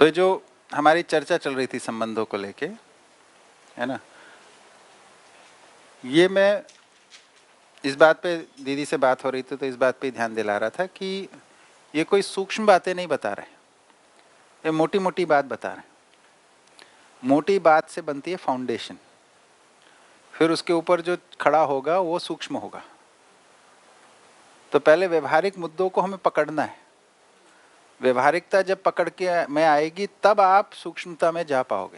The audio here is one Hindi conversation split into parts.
तो जो हमारी चर्चा चल रही थी संबंधों को लेके, है ना, ये मैं इस बात पे दीदी से बात हो रही थी तो इस बात पे ध्यान दिला रहा था कि ये कोई सूक्ष्म बातें नहीं बता रहे, ये मोटी मोटी बात बता रहे हैं। मोटी बात से बनती है फाउंडेशन, फिर उसके ऊपर जो खड़ा होगा वो सूक्ष्म होगा। तो पहले व्यवहारिक मुद्दों को हमें पकड़ना है। व्यवहारिकता जब पकड़ के में आएगी तब आप सूक्ष्मता में जा पाओगे,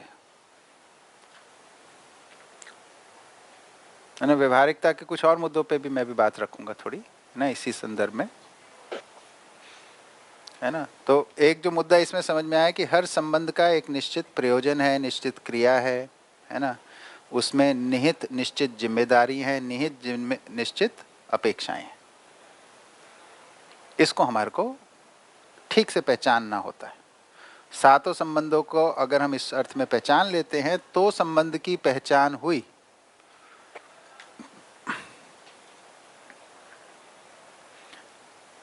है ना। व्यवहारिकता के कुछ और मुद्दों पे भी मैं भी बात रखूंगा थोड़ी, ना, इसी संदर्भ में, है ना। तो एक जो मुद्दा इसमें समझ में आया कि हर संबंध का एक निश्चित प्रयोजन है, निश्चित क्रिया है ना, उसमें निहित निश्चित जिम्मेदारी है, निहित निश्चित अपेक्षाएं हैं। इसको हमारे को ठीक से पहचानना होता है। सातों संबंधों को अगर हम इस अर्थ में पहचान लेते हैं तो संबंध की पहचान हुई।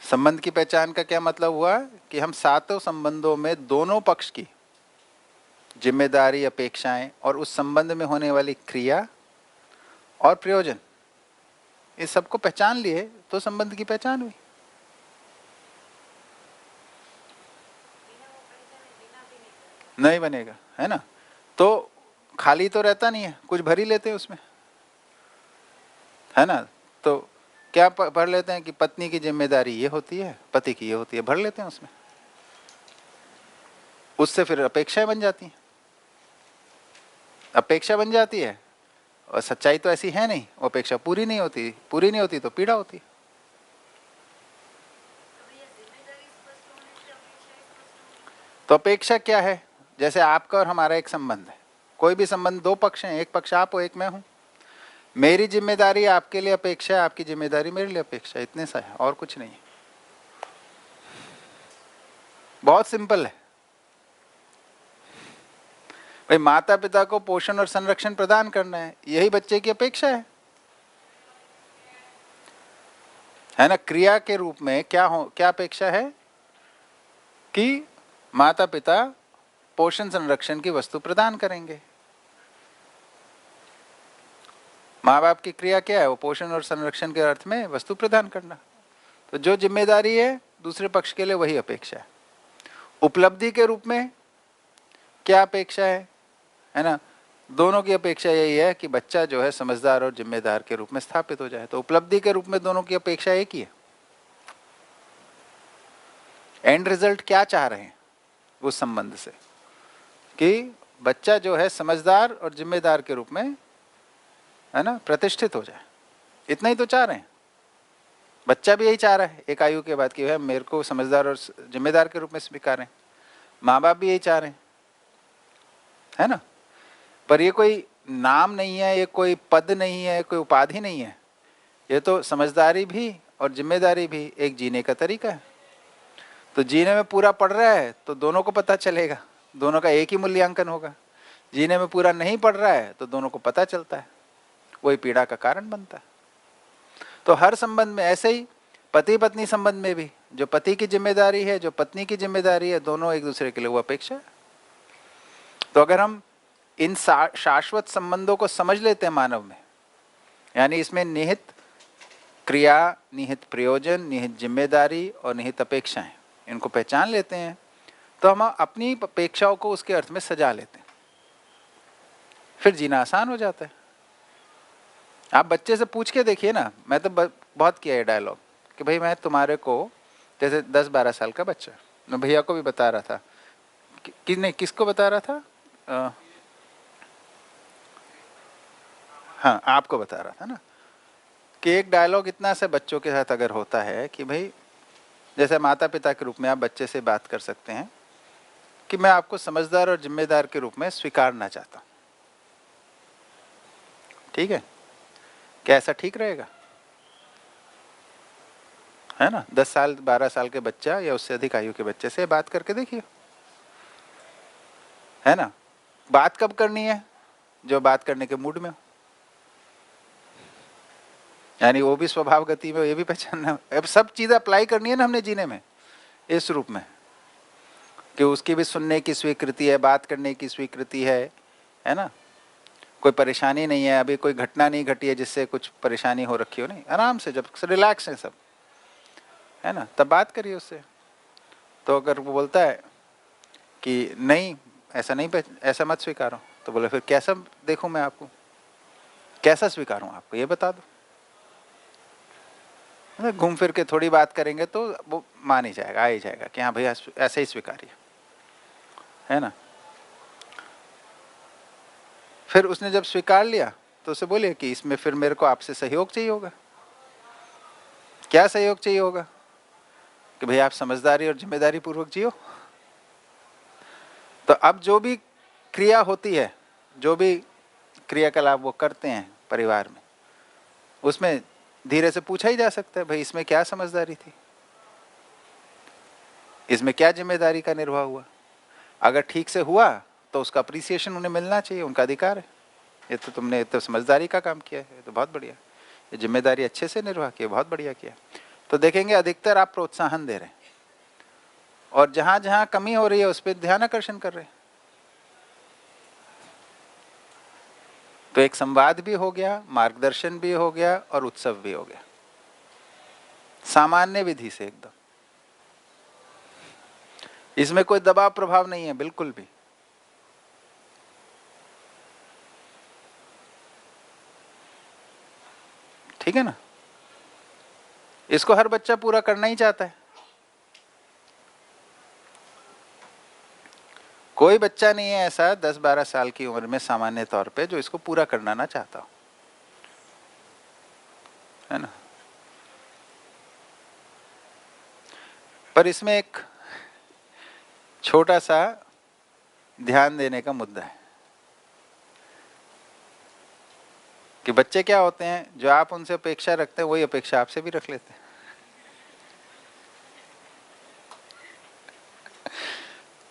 संबंध की पहचान का क्या मतलब हुआ कि हम सातों संबंधों में दोनों पक्ष की जिम्मेदारी, अपेक्षाएं और उस संबंध में होने वाली क्रिया और प्रयोजन, इस सबको पहचान लिए तो संबंध की पहचान हुई। नहीं बनेगा, है ना। तो खाली तो रहता नहीं है, कुछ भर ही लेते हैं उसमें, है ना। तो क्या भर लेते हैं कि पत्नी की जिम्मेदारी ये होती है, पति की ये होती है, भर लेते हैं उसमें। उससे फिर अपेक्षाएं बन जाती हैं, अपेक्षा बन जाती है और सच्चाई तो ऐसी है नहीं, वो अपेक्षा पूरी नहीं होती, पूरी नहीं होती तो पीड़ा होती है। तो अपेक्षा क्या है? जैसे आपका और हमारा एक संबंध है, कोई भी संबंध दो पक्ष हैं, एक पक्ष आप हो, एक मैं हूं। मेरी जिम्मेदारी आपके लिए अपेक्षा है, आपकी जिम्मेदारी मेरे लिए अपेक्षा है, इतने सा है, और कुछ नहीं है। बहुत सिंपल है भाई। माता पिता को पोषण और संरक्षण प्रदान करना है, यही बच्चे की अपेक्षा है ना। क्रिया के रूप में क्या अपेक्षा है कि माता पिता पोषण संरक्षण की वस्तु प्रदान करेंगे। माँ बाप की क्रिया क्या है? वो पोषण और संरक्षण के अर्थ में वस्तु प्रदान करना। तो जो जिम्मेदारी है दूसरे पक्ष के लिए, वही अपेक्षा है। उपलब्धि के रूप में क्या अपेक्षा है ना। दोनों की अपेक्षा यही है कि बच्चा जो है समझदार और जिम्मेदार के रूप में स्थापित हो जाए। तो उपलब्धि के रूप में दोनों की अपेक्षा एक ही है। एंड रिजल्ट क्या चाह रहे हैं उस संबंध से कि बच्चा जो है समझदार और जिम्मेदार के रूप में, है ना, प्रतिष्ठित हो जाए। इतना ही तो चाह रहे हैं। बच्चा भी यही चाह रहा है एक आयु के बाद कि मेरे को समझदार और जिम्मेदार के रूप में स्वीकारें। माँ बाप भी यही चाह रहे हैं, है ना। पर ये कोई नाम नहीं है, ये कोई पद नहीं है, कोई उपाधि नहीं है। ये तो समझदारी भी और जिम्मेदारी भी एक जीने का तरीका है। तो जीने में पूरा पड़ रहा है तो दोनों को पता चलेगा, दोनों का एक ही मूल्यांकन होगा। जीने में पूरा नहीं पड़ रहा है तो दोनों को पता चलता है, वही पीड़ा का कारण बनता है। तो हर संबंध में ऐसे ही, पति पत्नी संबंध में भी जो पति की जिम्मेदारी है, जो पत्नी की जिम्मेदारी है, दोनों एक दूसरे के लिए वो अपेक्षा है। तो अगर हम इन शाश्वत संबंधों को समझ लेते हैं मानव में, यानी इसमें निहित क्रिया, निहित प्रयोजन, निहित जिम्मेदारी और निहित अपेक्षाएं, इनको पहचान लेते हैं तो हम अपनी अपेक्षाओं को उसके अर्थ में सजा लेते हैं, फिर जीना आसान हो जाता है। आप बच्चे से पूछ के देखिए ना, मैं तो बहुत किया है डायलॉग कि भाई मैं तुम्हारे को, जैसे 10-12 साल का बच्चा, मैं भैया को भी बता रहा था कि नहीं, किसको बता रहा था, हाँ आपको बता रहा था ना, कि एक डायलॉग इतना से बच्चों के साथ अगर होता है कि भाई जैसे माता पिता के रूप में आप बच्चे से बात कर सकते हैं कि मैं आपको समझदार और जिम्मेदार के रूप में स्वीकारना चाहता हूँ, ठीक है, क्या ऐसा ठीक रहेगा? है ना। 10 साल 12 साल के बच्चा या उससे अधिक आयु के बच्चे से बात करके देखिए, है ना। बात कब करनी है? जो बात करने के मूड में हो, यानी वो भी स्वभाव गति में, ये भी पहचानना। अब सब चीजें अप्लाई करनी है ना हमने जीने में, इस रूप में। कि उसकी भी सुनने की स्वीकृति है, बात करने की स्वीकृति है ना। कोई परेशानी नहीं है, अभी कोई घटना नहीं घटी है जिससे कुछ परेशानी हो रखी हो, नहीं, आराम से जब रिलैक्स है सब, है ना, तब बात करिए उससे। तो अगर वो बोलता है कि नहीं ऐसा नहीं, ऐसा मत स्वीकारो, तो बोले फिर कैसा देखूं मैं आपको, कैसा स्वीकारूं आपको, ये बता दो। घूम फिर के थोड़ी बात करेंगे तो वो मान ही जाएगा, आ ही जाएगा कि हाँ भैया ऐसे ही स्वीकारिए, है ना। फिर उसने जब स्वीकार लिया तो उसे बोलिए कि इसमें फिर मेरे को आपसे सहयोग चाहिए होगा। क्या सहयोग चाहिए होगा? कि भैया आप समझदारी और जिम्मेदारी पूर्वक जियो। तो अब जो भी क्रिया होती है, जो भी क्रियाकलाप वो करते हैं परिवार में, उसमें धीरे से पूछा ही जा सकता है, भाई इसमें क्या समझदारी थी, इसमें क्या जिम्मेदारी का निर्वाह हुआ। अगर ठीक से हुआ तो उसका अप्रिसिएशन उन्हें मिलना चाहिए, उनका अधिकार है। ये तो तुमने तो समझदारी का काम किया है, तो बहुत बढ़िया, ये जिम्मेदारी अच्छे से निर्वाह किया, बहुत बढ़िया किया। तो देखेंगे अधिकतर आप प्रोत्साहन दे रहे हैं, और जहां जहां कमी हो रही है उस पर ध्यान आकर्षण कर रहे हैं। तो एक संवाद भी हो गया, मार्गदर्शन भी हो गया, और उत्सव भी हो गया, सामान्य विधि से एकदम। इसमें कोई दबाव प्रभाव नहीं है बिल्कुल भी। ठीक है ना। इसको हर बच्चा पूरा करना ही चाहता है। कोई बच्चा नहीं है ऐसा 10-12 साल की उम्र में सामान्य तौर पे जो इसको पूरा करना ना चाहता हो, है ना। पर इसमें एक छोटा सा ध्यान देने का मुद्दा है कि बच्चे क्या होते हैं, जो आप उनसे अपेक्षा रखते हैं वही अपेक्षा आपसे भी रख लेते हैं।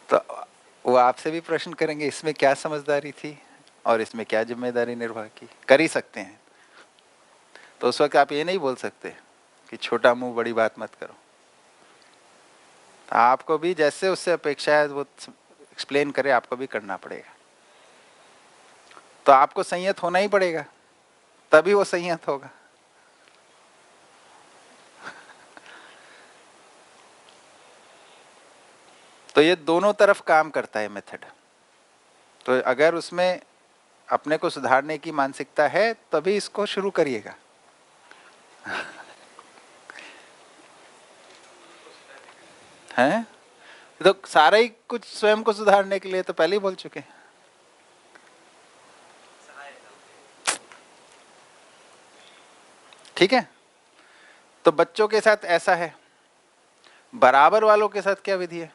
तो वो आपसे भी प्रश्न करेंगे इसमें क्या समझदारी थी और इसमें क्या जिम्मेदारी निर्वाह की, कर ही सकते हैं। तो उस वक्त आप ये नहीं बोल सकते कि छोटा मुंह बड़ी बात मत करो। तो आपको भी जैसे उससे अपेक्षा है वो एक्सप्लेन करे, आपको भी करना पड़ेगा। तो आपको संयत होना ही पड़ेगा, तभी वो संयत होगा। तो ये दोनों तरफ काम करता है मेथड। तो अगर उसमें अपने को सुधारने की मानसिकता है तभी इसको शुरू करिएगा। हैं तो सारा ही कुछ स्वयं को सुधारने के लिए तो पहले ही बोल चुके हैं। ठीक है। तो बच्चों के साथ ऐसा है, बराबर वालों के साथ क्या विधि है?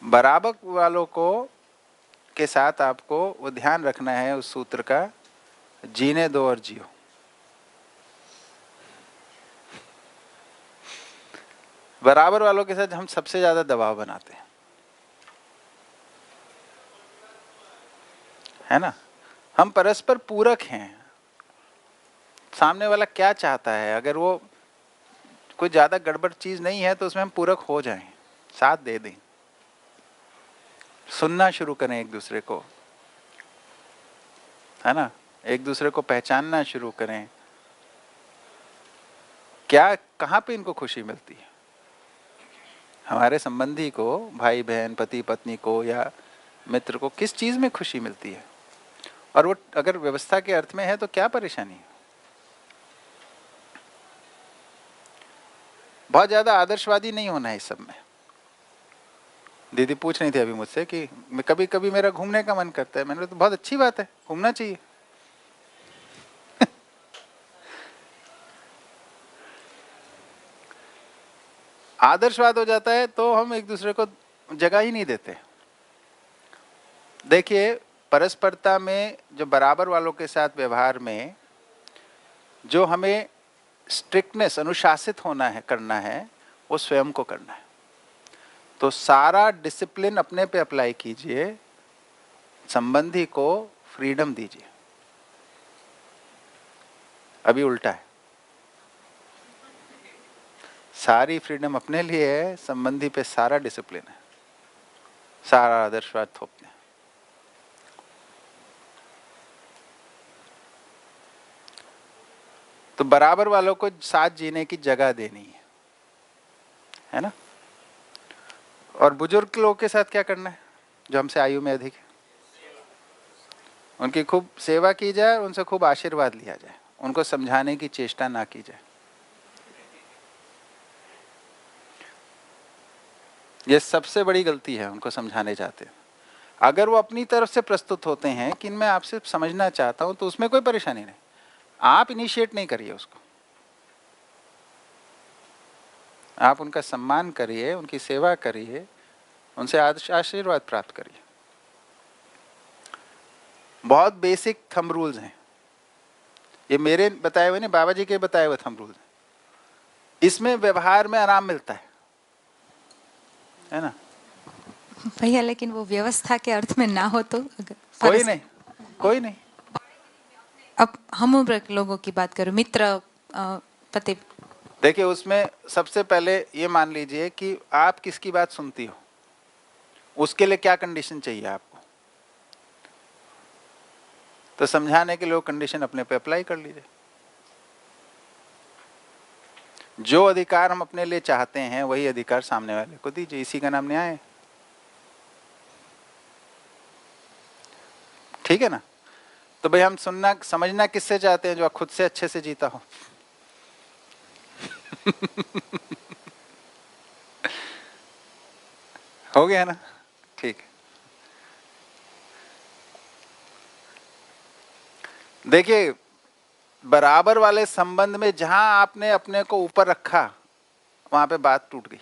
बराबर वालों को के साथ आपको वो ध्यान रखना है उस सूत्र का, जीने दो और जियो। बराबर वालों के साथ हम सबसे ज्यादा दबाव बनाते हैं, है ना। हम परस्पर पूरक हैं। सामने वाला क्या चाहता है, अगर वो कोई ज्यादा गड़बड़ चीज नहीं है तो उसमें हम पूरक हो जाएं, साथ दे दें, सुनना शुरू करें एक दूसरे को, है ना, एक दूसरे को पहचानना शुरू करें। क्या कहाँ पे इनको खुशी मिलती है? हमारे संबंधी को, भाई बहन, पति पत्नी को या मित्र को किस चीज में खुशी मिलती है, और वो अगर व्यवस्था के अर्थ में है तो क्या परेशानी है? बहुत ज्यादा आदर्शवादी नहीं होना है इस सब में। दीदी पूछ रही थी अभी मुझसे कि कभी कभी मेरा घूमने का मन करता है। मैंने तो बहुत अच्छी बात है, घूमना चाहिए। आदर्शवाद हो जाता है तो हम एक दूसरे को जगह ही नहीं देते। देखिए, परस्परता में जो बराबर वालों के साथ व्यवहार में जो हमें स्ट्रिक्टनेस, अनुशासित होना है, करना है, वो स्वयं को करना है। तो सारा डिसिप्लिन अपने पे अप्लाई कीजिए, संबंधी को फ्रीडम दीजिए। अभी उल्टा है, सारी फ्रीडम अपने लिए है, संबंधी पे सारा डिसिप्लिन है, सारा आदर्शवाद थोपते हैं। तो बराबर वालों को साथ जीने की जगह देनी है ना। और बुजुर्ग लोगों के साथ क्या करना है, जो हमसे आयु में अधिक है, उनकी खूब सेवा की जाए, उनसे खूब आशीर्वाद लिया जाए, उनको समझाने की चेष्टा ना की जाए। ये सबसे बड़ी गलती है, उनको समझाने जाते हैं। अगर वो अपनी तरफ से प्रस्तुत होते हैं कि मैं आपसे समझना चाहता हूं, तो उसमें कोई परेशानी नहीं, आप इनिशिएट नहीं करिए उसको, आप उनका सम्मान करिए, उनकी सेवा करिए, उनसे आशीर्वाद प्राप्त करिए। बहुत बेसिक थंब रूल्स हैं ये, मेरे बताए हुए नहीं, बाबा जी के बताए हुए थंब रूल्स। इसमें व्यवहार में आराम मिलता है ना भैया। लेकिन वो व्यवस्था के अर्थ में ना हो तो कोई नहीं, कोई नहीं। अब हम उम्र लोगों की बात करूं, मित्र, पति। देखिए, उसमें सबसे पहले ये मान लीजिए कि आप किसकी बात सुनती हो, उसके लिए क्या कंडीशन चाहिए आपको, तो समझाने के लिए वो कंडीशन अपने पे अप्लाई कर लीजिए। जो अधिकार हम अपने लिए चाहते हैं वही अधिकार सामने वाले को दीजिए, इसी का नाम न्याय है। ठीक है ना। तो भाई हम सुनना समझना किससे चाहते हैं, जो खुद से अच्छे से जीता हो। हो गया ना, ठीक है। देखिए, बराबर वाले संबंध में जहां आपने अपने को ऊपर रखा, वहां पे बात टूट गई,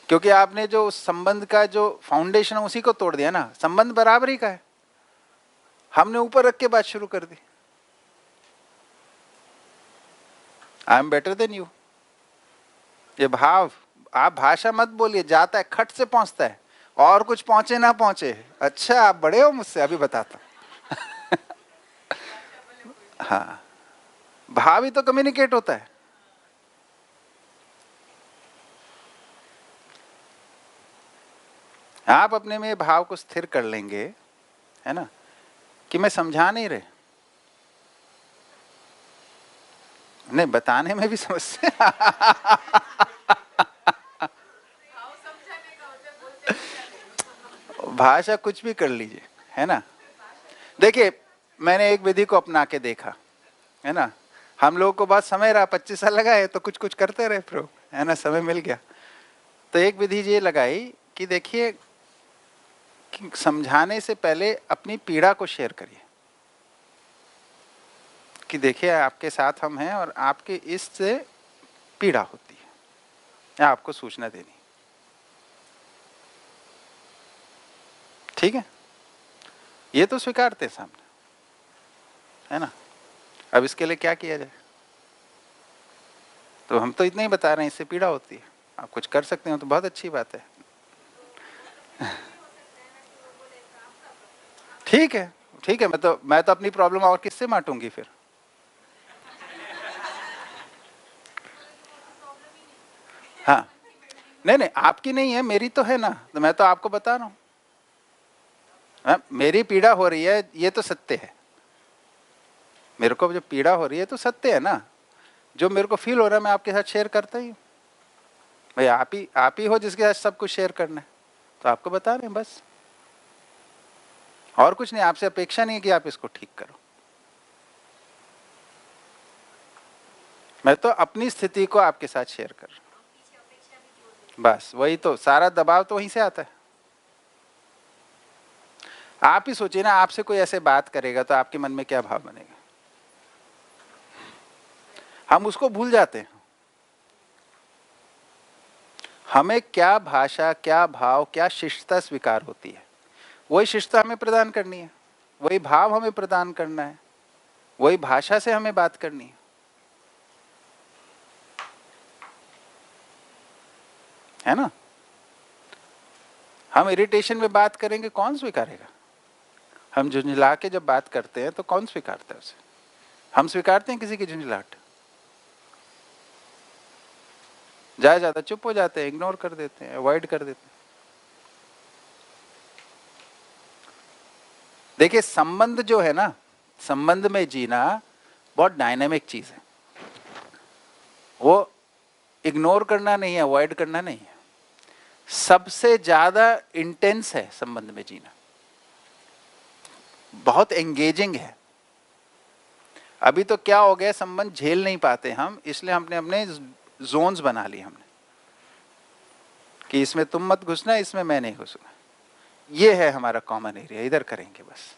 क्योंकि आपने जो उस संबंध का जो फाउंडेशन है उसी को तोड़ दिया ना। संबंध बराबरी का है, हमने ऊपर रख के बात शुरू कर दी, I am better than you. ये भाव, आप भाषा मत बोलिए, जाता है खट से पहुंचता है, और कुछ पहुंचे ना पहुंचे, अच्छा आप बड़े हो मुझसे, अभी बताता हूं। हाँ, भाव ही तो कम्युनिकेट होता है। आप अपने में भाव को स्थिर कर लेंगे, है ना, कि मैं समझा नहीं रहे, नहीं बताने में भी समस्या। भाषा कुछ भी कर लीजिए, है ना। देखिए, मैंने एक विधि को अपना के देखा, है ना। हम लोगों को बहुत समय रहा, 25 साल लगाए, तो कुछ कुछ करते रहे प्रयोग, है ना, समय मिल गया। तो एक विधि ये लगाई कि देखिए, कि समझाने से पहले अपनी पीड़ा को शेयर करिए, कि देखिए आपके साथ हम हैं और आपके इससे पीड़ा होती है, या आपको सूचना देनी। ठीक है, ये तो स्वीकारते सामने, है ना। अब इसके लिए क्या किया जाए, तो हम तो इतना ही बता रहे हैं, इससे पीड़ा होती है, आप कुछ कर सकते हो तो बहुत अच्छी बात है। ठीक है, ठीक है, मैं तो अपनी प्रॉब्लम और किससे बांटूंगी फिर। हाँ, नहीं नहीं, आपकी नहीं है, मेरी तो है ना, तो मैं तो आपको बता रहा हूँ। मेरी पीड़ा हो रही है, ये तो सत्य है, मेरे को जो पीड़ा हो रही है तो सत्य है ना। जो मेरे को फील हो रहा है मैं आपके साथ शेयर करता ही हूँ। भाई आप ही हो जिसके साथ सब कुछ शेयर करना है, तो आपको बता रहे हैं बस, और कुछ नहीं। आपसे अपेक्षा नहीं है कि आप इसको ठीक करो, मैं तो अपनी स्थिति को आपके साथ शेयर कर रहा हूँ, बस वही तो, सारा दबाव तो वहीं से आता है। आप ही सोचिए ना, आपसे कोई ऐसे बात करेगा तो आपके मन में क्या भाव बनेगा, हम उसको भूल जाते हैं। हमें क्या भाषा, क्या भाव, क्या शिष्टता स्वीकार होती है, वही शिष्टता हमें प्रदान करनी है, वही भाव हमें प्रदान करना है, वही भाषा से हमें बात करनी है ना। हम इरिटेशन में बात करेंगे, कौन स्वीकारेगा। हम झुंझला के जब बात करते हैं तो कौन स्वीकारता है उसे। हम स्वीकारते हैं किसी की झुंझलाहट, ज्यादा चुप हो जाते हैं, इग्नोर कर देते हैं, अवॉइड कर देते हैं। देखिए संबंध जो है ना, संबंध में जीना बहुत डायनामिक चीज है। वो इग्नोर करना नहीं है, अवॉइड करना नहीं है, सबसे ज्यादा इंटेंस है संबंध में जीना, बहुत एंगेजिंग है। अभी तो क्या हो गया, संबंध झेल नहीं पाते हम, इसलिए हमने अपने जोन्स बना लिए हमने कि इसमें तुम मत घुसना, इसमें मैं नहीं घुसूंगा। ये है हमारा कॉमन एरिया, इधर करेंगे बस।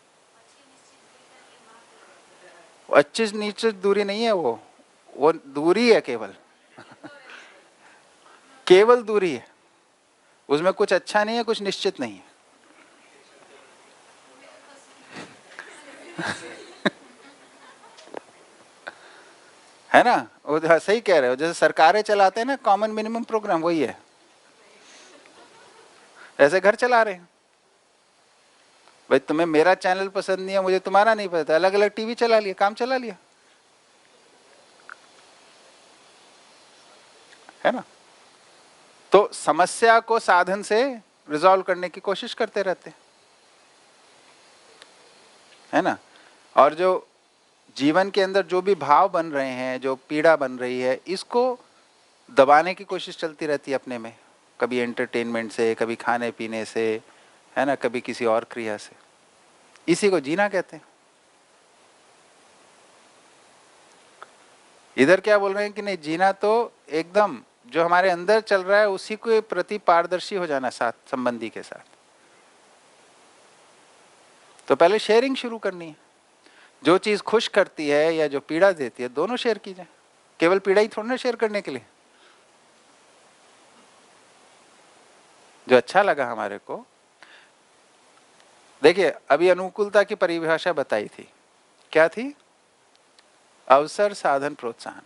अच्छी निश्चित दूरी नहीं है, वो दूरी है केवल केवल दूरी है, उसमें कुछ अच्छा नहीं है, कुछ निश्चित नहीं है। है ना, वो सही कह रहे हो, जैसे सरकारें चलाते हैं ना कॉमन मिनिमम प्रोग्राम, वही है, ऐसे घर चला रहे हैं। भाई तुम्हें मेरा चैनल पसंद नहीं है, मुझे तुम्हारा नहीं पता, अलग अलग टीवी चला लिया, काम चला लिया, है ना। तो समस्या को साधन से रिजॉल्व करने की कोशिश करते रहते हैं, है ना। और जो जीवन के अंदर जो भी भाव बन रहे हैं, जो पीड़ा बन रही है, इसको दबाने की कोशिश चलती रहती है अपने में, कभी एंटरटेनमेंट से, कभी खाने पीने से, है ना, कभी किसी और क्रिया से। इसी को जीना कहते हैं। इधर क्या बोल रहे हैं कि नहीं, जीना तो एकदम जो हमारे अंदर चल रहा है उसी को प्रति पारदर्शी हो जाना साथ, संबंधी के साथ। तो पहले शेयरिंग शुरू करनी है, जो चीज खुश करती है या जो पीड़ा देती है, दोनों शेयर की जाए। केवल पीड़ा ही थोड़ा ना शेयर करने के लिए, जो अच्छा लगा हमारे को। देखिए अभी अनुकूलता की परिभाषा बताई थी, क्या थी? अवसर, साधन, प्रोत्साहन।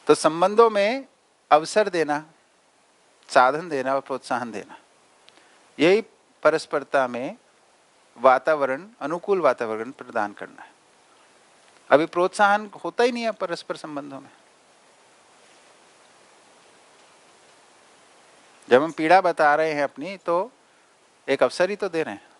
तो संबंधों में अवसर देना, साधन देना और प्रोत्साहन देना, यही परस्परता में वातावरण, अनुकूल वातावरण प्रदान करना है। अभी प्रोत्साहन होता ही नहीं है परस्पर संबंधों में। जब हम पीड़ा बता रहे हैं अपनी, तो एक अवसर ही तो दे रहे हैं।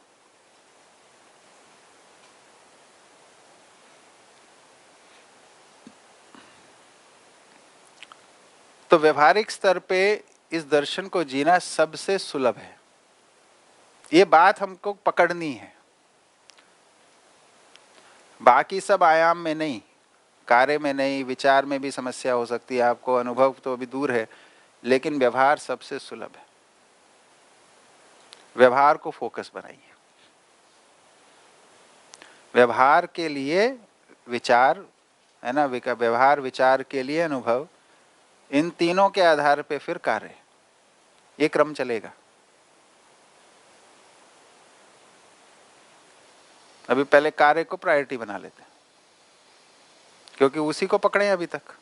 तो व्यवहारिक स्तर पे इस दर्शन को जीना सबसे सुलभ है, ये बात हमको पकड़नी है। बाकी सब आयाम में नहीं, कार्य में नहीं, विचार में भी समस्या हो सकती है आपको, अनुभव तो अभी दूर है, लेकिन व्यवहार सबसे सुलभ है। व्यवहार को फोकस बनाइए, व्यवहार के लिए विचार, है ना, व्यवहार, विचार के लिए अनुभव, इन तीनों के आधार पे फिर कार्य, ये क्रम चलेगा। अभी पहले कार्य को प्रायोरिटी बना लेते हैं, क्योंकि उसी को पकड़े अभी तक।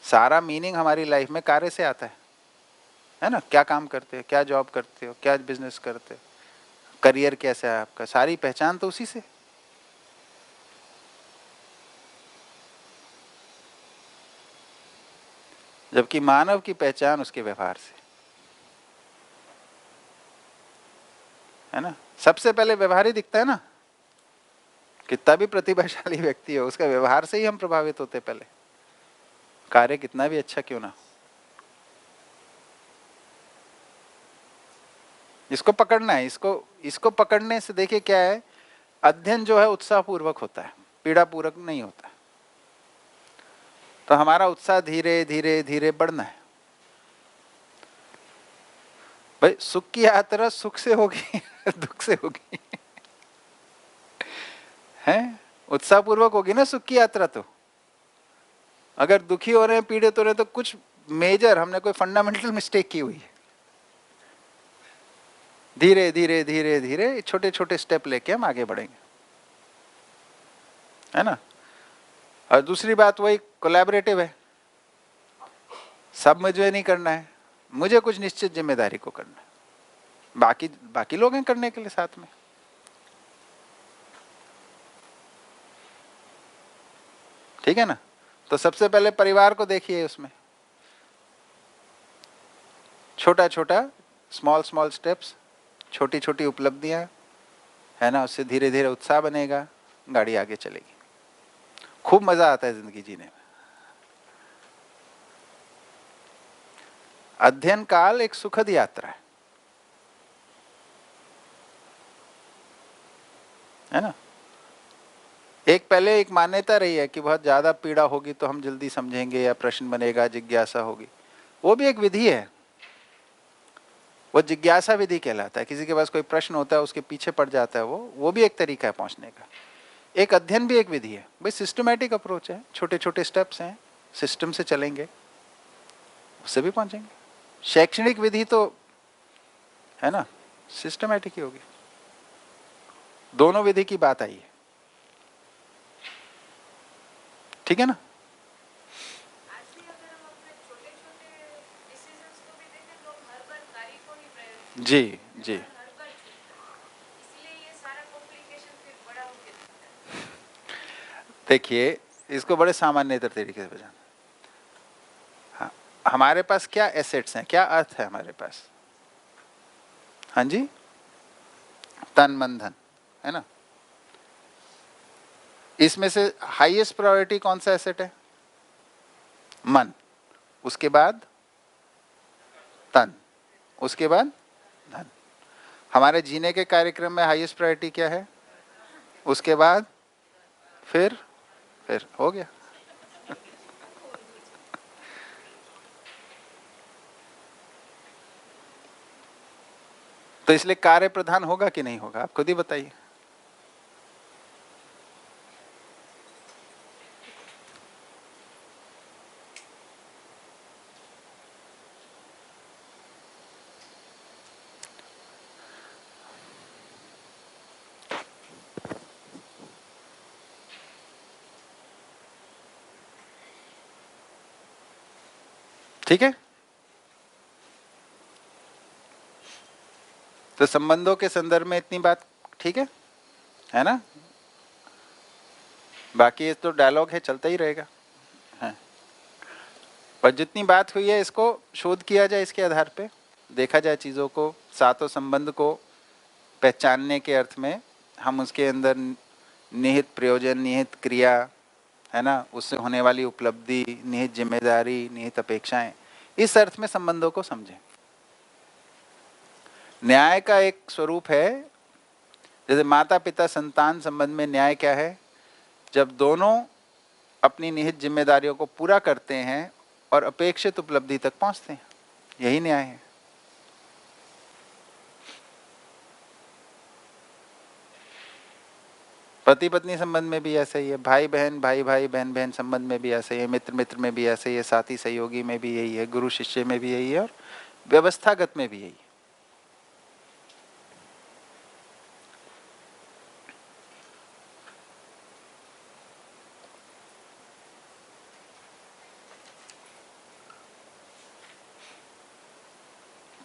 सारा मीनिंग हमारी लाइफ में कार्य से आता है ना। क्या काम करते हो, क्या जॉब करते हो, क्या बिजनेस करते हो, करियर कैसा है आपका, सारी पहचान तो उसी से। जबकि मानव की पहचान उसके व्यवहार से, है ना। सबसे पहले व्यवहार ही दिखता है ना, कितना भी प्रतिभाशाली व्यक्ति हो, उसका व्यवहार से ही हम प्रभावित होते पहले, कार्य कितना भी अच्छा क्यों ना। इसको पकड़ना है, इसको पकड़ने से देखिए क्या है, अध्ययन जो है उत्साह पूर्वक होता है, पीड़ा पूर्वक नहीं होता। तो हमारा उत्साह धीरे धीरे धीरे बढ़ना है। भाई सुख की यात्रा सुख से होगी दुख से होगी है, उत्साह पूर्वक होगी ना सुख की यात्रा। तो अगर दुखी हो रहे हैं, पीड़ित हो रहे हैं, तो कुछ मेजर हमने कोई फंडामेंटल मिस्टेक की हुई है। धीरे धीरे धीरे धीरे छोटे छोटे स्टेप लेके हम आगे बढ़ेंगे, है ना। और दूसरी बात वही कोलैबोरेटिव है, सब मुझे नहीं करना है, मुझे कुछ निश्चित जिम्मेदारी को करना है, बाकी बाकी लोग हैं करने के लिए साथ में। ठीक है ना। तो सबसे पहले परिवार को देखिए, उसमें छोटा छोटा स्मॉल स्मॉल स्टेप्स, छोटी छोटी उपलब्धियां, है ना, उससे धीरे धीरे उत्साह बनेगा, गाड़ी आगे चलेगी। खूब मजा आता है जिंदगी जीने में। अध्ययन काल एक सुखद यात्रा है ना। एक पहले एक मान्यता रही है कि बहुत ज्यादा पीड़ा होगी तो हम जल्दी समझेंगे या प्रश्न बनेगा, जिज्ञासा होगी। वो भी एक विधि है, वो जिज्ञासा विधि कहलाता है। किसी के पास कोई प्रश्न होता है, उसके पीछे पड़ जाता है, वो भी एक तरीका है पहुंचने का। एक अध्ययन भी एक विधि है भाई, सिस्टमैटिक अप्रोच है, छोटे छोटे स्टेप्स हैं, सिस्टम से चलेंगे, उससे भी पहुंचेंगे। शैक्षणिक विधि तो है ना, सिस्टमैटिक ही होगी। दोनों विधि की बात आई है, ठीक है ना। जी जी, देखिए इसको बड़े सामान्य तरीके से बजाना। हाँ, हमारे पास क्या एसेट्स हैं, क्या अर्थ है हमारे पास? हाँ जी, तन मन धन, है ना। इसमें से हाईएस्ट प्रायोरिटी कौन सा एसेट है? मन। उसके बाद तन, उसके बाद धन। हमारे जीने के कार्यक्रम में हाईएस्ट प्रायोरिटी क्या है? उसके बाद फिर हो गया। तो इसलिए कार्य प्रधान होगा कि नहीं होगा, आप खुद ही बताइए। ठीक है, तो संबंधों के संदर्भ में इतनी बात ठीक है ना। बाकी ये तो डायलॉग है, चलता ही रहेगा। हाँ, पर जितनी बात हुई है इसको शोध किया जाए, इसके आधार पे देखा जाए चीज़ों को, सातों संबंध को पहचानने के अर्थ में हम उसके अंदर निहित प्रयोजन, निहित क्रिया, है ना, उससे होने वाली उपलब्धि, निहित जिम्मेदारी, निहित अपेक्षाएं, इस अर्थ में संबंधों को समझें। न्याय का एक स्वरूप है, जैसे माता पिता संतान संबंध में न्याय क्या है? जब दोनों अपनी निहित जिम्मेदारियों को पूरा करते हैं और अपेक्षित उपलब्धि तक पहुंचते हैं, यही न्याय है। पति पत्नी संबंध में भी ऐसा ही है, भाई बहन, भाई भाई, बहन बहन संबंध में भी ऐसा ही है, मित्र मित्र में भी ऐसा ही है, साथी सहयोगी में भी यही है, गुरु शिष्य में भी यही है, और व्यवस्थागत में भी यही है।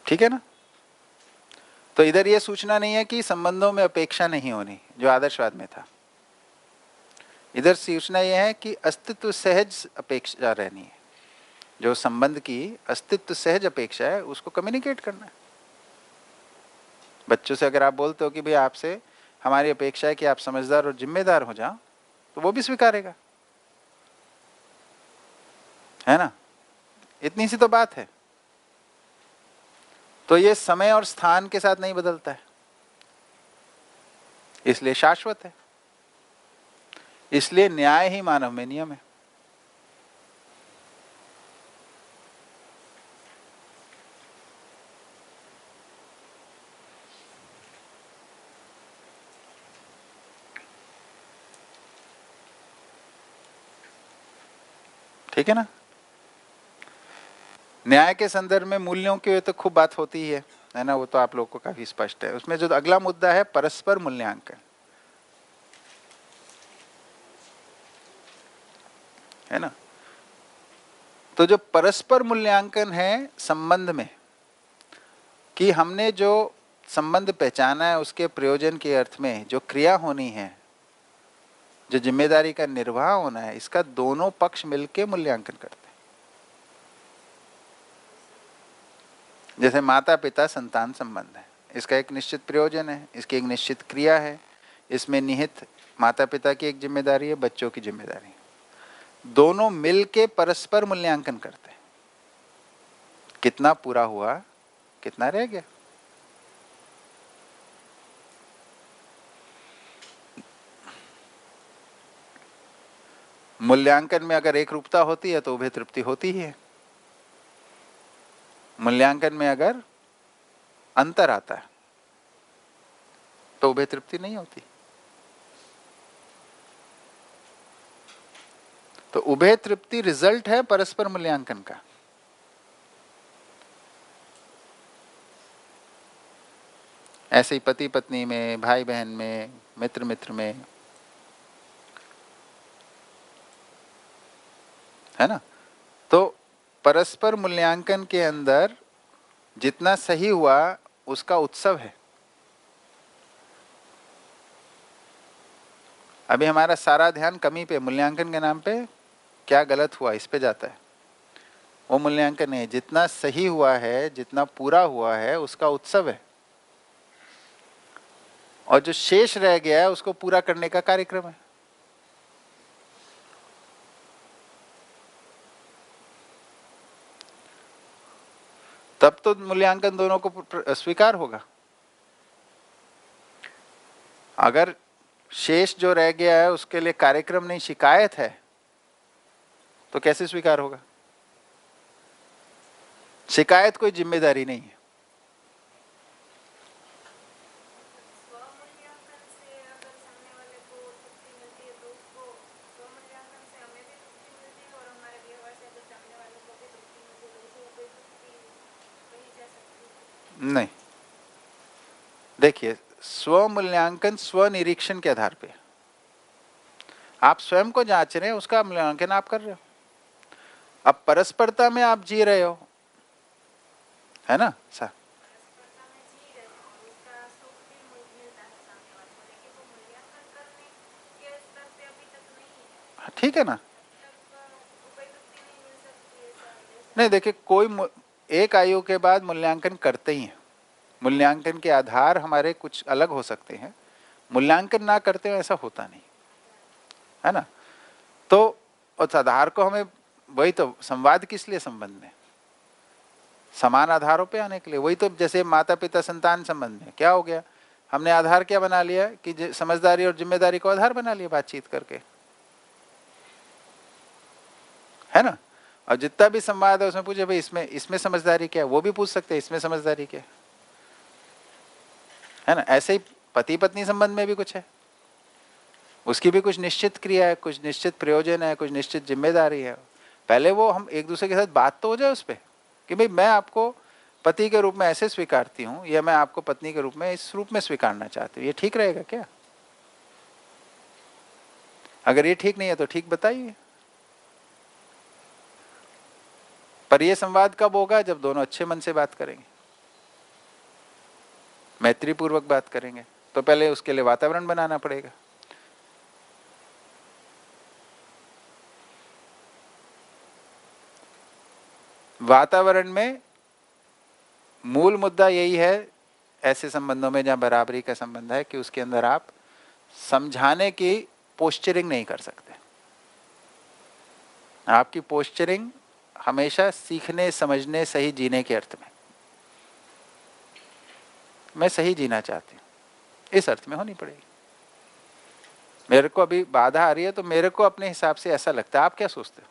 ठीक है ना। तो इधर ये सूचना नहीं है कि संबंधों में अपेक्षा नहीं होनी, जो आदर्शवाद में था। इधर सूचना यह है कि अस्तित्व सहज अपेक्षा रहनी है, जो संबंध की अस्तित्व सहज अपेक्षा है उसको कम्युनिकेट करना है। बच्चों से अगर आप बोलते हो कि भाई आपसे हमारी अपेक्षा है कि आप समझदार और जिम्मेदार हो जाओ, तो वो भी स्वीकारेगा, है ना। इतनी सी तो बात है। तो ये समय और स्थान के साथ नहीं बदलता है, इसलिए शाश्वत है। इसलिए न्याय ही मानव में नियम है। ठीक है ना। न्याय के संदर्भ में मूल्यों की तो खूब बात होती ही है ना, वो तो आप लोगों को काफी स्पष्ट है। उसमें जो अगला मुद्दा है परस्पर मूल्यांकन, है ना। तो जो परस्पर मूल्यांकन है संबंध में, कि हमने जो संबंध पहचाना है उसके प्रयोजन के अर्थ में जो क्रिया होनी है, जो जिम्मेदारी का निर्वाह होना है, इसका दोनों पक्ष मिलके मूल्यांकन करते हैं। जैसे माता पिता संतान संबंध है, इसका एक निश्चित प्रयोजन है, इसकी एक निश्चित क्रिया है, इसमें निहित माता पिता की एक जिम्मेदारी है, बच्चों की जिम्मेदारी है। दोनों मिलके परस्पर मूल्यांकन करते हैं, कितना पूरा हुआ, कितना रह गया। मूल्यांकन में अगर एक रूपता होती है तो उभय तृप्ति होती ही है। मूल्यांकन में अगर अंतर आता है तो उभय तृप्ति नहीं होती। तो उभय तृप्ति रिजल्ट है परस्पर मूल्यांकन का। ऐसे ही पति पत्नी में, भाई बहन में, मित्र मित्र में, है ना। तो परस्पर मूल्यांकन के अंदर जितना सही हुआ उसका उत्सव है। अभी हमारा सारा ध्यान कमी पे, मूल्यांकन के नाम पे क्या गलत हुआ इस पे जाता है। वो मूल्यांकन नहीं, जितना सही हुआ है, जितना पूरा हुआ है उसका उत्सव है, और जो शेष रह गया है उसको पूरा करने का कार्यक्रम है। तब तो मूल्यांकन दोनों को स्वीकार होगा। अगर शेष जो रह गया है उसके लिए कार्यक्रम नहीं, शिकायत है, तो कैसे स्वीकार होगा। शिकायत कोई जिम्मेदारी नहीं है। नहीं, देखिए, स्व मूल्यांकन स्व निरीक्षण के आधार पे, आप स्वयं को जांच रहे हैं, उसका मूल्यांकन आप कर रहे हो। अब परस्परता में आप जी रहे हो, है ना सर। ठीक है ना। नहीं, देखिए, कोई एक आयु के बाद मूल्यांकन करते ही हैं। मूल्यांकन के आधार हमारे कुछ अलग हो सकते हैं, मूल्यांकन ना करते हो ऐसा होता नहीं, है ना। तो उस आधार को हमें, वही तो संवाद किस लिए संबंध में, समान आधारों पे आने के लिए। वही तो जैसे माता पिता संतान संबंध में क्या हो गया, हमने आधार क्या बना लिया कि समझदारी और जिम्मेदारी को आधार बना लिया बातचीत करके, है ना। और जितना भी संवाद है उसमें पूछे भाई इसमें इसमें समझदारी क्या है, वो भी पूछ सकते हैं इसमें समझदारी क्या है ना। ऐसे ही पति पत्नी संबंध में भी कुछ है, उसकी भी कुछ निश्चित क्रिया है, कुछ निश्चित प्रयोजन है, कुछ निश्चित जिम्मेदारी है। पहले वो हम एक दूसरे के साथ बात तो हो जाए उस पर कि भाई मैं आपको पति के रूप में ऐसे स्वीकारती हूँ, या मैं आपको पत्नी के रूप में इस रूप में स्वीकारना चाहती हूँ, ये ठीक रहेगा क्या। अगर ये ठीक नहीं है तो ठीक बताइए। पर ये संवाद कब होगा, जब दोनों अच्छे मन से बात करेंगे, मैत्री पूर्वक बात करेंगे। तो पहले उसके लिए वातावरण बनाना पड़ेगा। वातावरण में मूल मुद्दा यही है ऐसे संबंधों में जहां बराबरी का संबंध है, कि उसके अंदर आप समझाने की पोस्चरिंग नहीं कर सकते। आपकी पोस्चरिंग हमेशा सीखने, समझने, सही जीने के अर्थ में, मैं सही जीना चाहती हूँ, इस अर्थ में होनी पड़ेगी। मेरे को अभी बाधा आ रही है तो मेरे को अपने हिसाब से ऐसा लगता है, आप क्या सोचते हो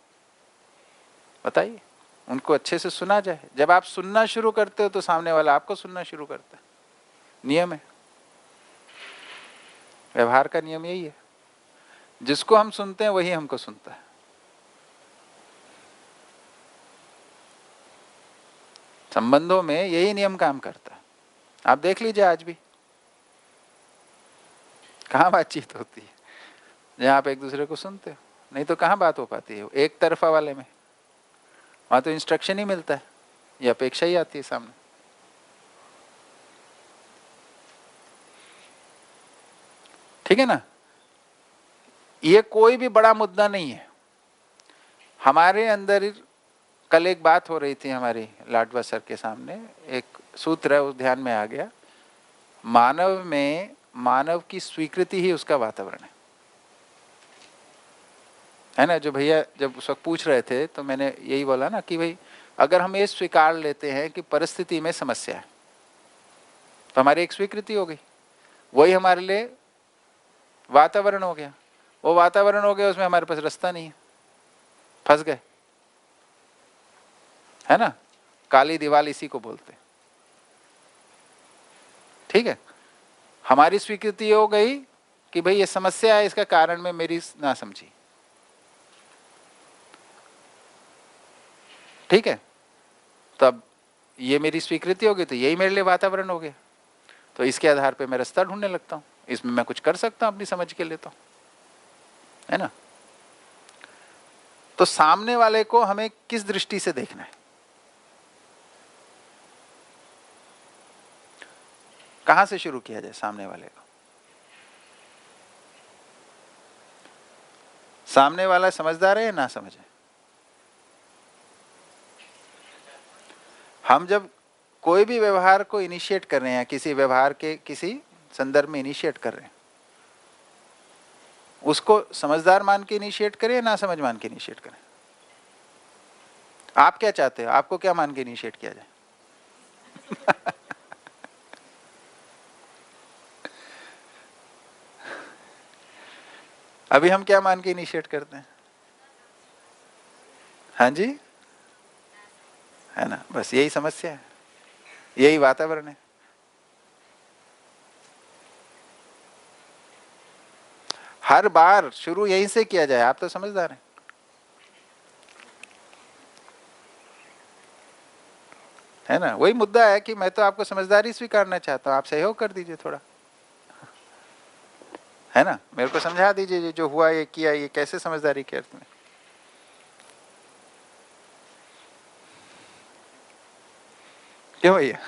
बताइए। उनको अच्छे से सुना जाए। जब आप सुनना शुरू करते हो तो सामने वाला आपको सुनना शुरू करता है। नियम है, व्यवहार का नियम यही है, जिसको हम सुनते हैं वही हमको सुनता है। संबंधों में यही नियम काम करता है। आप देख लीजिए, आज भी कहाँ बातचीत होती है जहाँ आप एक दूसरे को सुनते हो, नहीं तो कहाँ बात हो पाती है। एक तरफा वाले में वहां तो इंस्ट्रक्शन ही मिलता है, ये अपेक्षा ही आती है सामने। ठीक है ना। ये कोई भी बड़ा मुद्दा नहीं है। हमारे अंदर कल एक बात हो रही थी हमारी लाडवा सर के सामने, एक सूत्र है, उस ध्यान में आ गया, मानव में मानव की स्वीकृति ही उसका वातावरण है ना। जो भैया जब उस वक्त पूछ रहे थे तो मैंने यही बोला ना कि भाई अगर हम ये स्वीकार लेते हैं कि परिस्थिति में समस्या है तो हमारी एक स्वीकृति हो गई, वही हमारे लिए वातावरण हो गया। वो वातावरण हो गया, उसमें हमारे पास रास्ता नहीं है, फंस गए, है ना। काली दीवार इसी को बोलते। ठीक है, हमारी स्वीकृति हो गई कि भाई ये समस्या है, इसका कारण में मेरी ना समझी। ठीक है, तब ये मेरी स्वीकृति होगी तो यही मेरे लिए वातावरण हो गया, तो इसके आधार पे मैं रास्ता ढूंढने लगता हूं, इसमें मैं कुछ कर सकता हूं अपनी समझ के लिए, तो है ना। तो सामने वाले को हमें किस दृष्टि से देखना है, कहां से शुरू किया जाए सामने वाले को। सामने वाला समझदार है या ना समझ है। हम जब कोई भी व्यवहार को इनिशिएट कर रहे हैं, किसी व्यवहार के किसी संदर्भ में इनिशिएट कर रहे हैं, उसको समझदार मान के इनिशिएट करें या ना समझ मान के इनिशिएट करें। आप क्या चाहते हो, आपको क्या मान के इनिशिएट किया जाए। अभी हम क्या मान के इनिशिएट करते हैं। हाँ जी, है ना, बस यही समस्या है, यही वातावरण है। हर बार शुरू यहीं से किया जाए, आप तो समझदार हैं। है ना, वही मुद्दा है कि मैं तो आपको समझदारी स्वीकारना चाहता हूं, आप सहयोग कर दीजिए थोड़ा, है ना। मेरे को समझा दीजिए जो हुआ ये किया, ये कैसे समझदारी किया तुमने। क्यों भैया।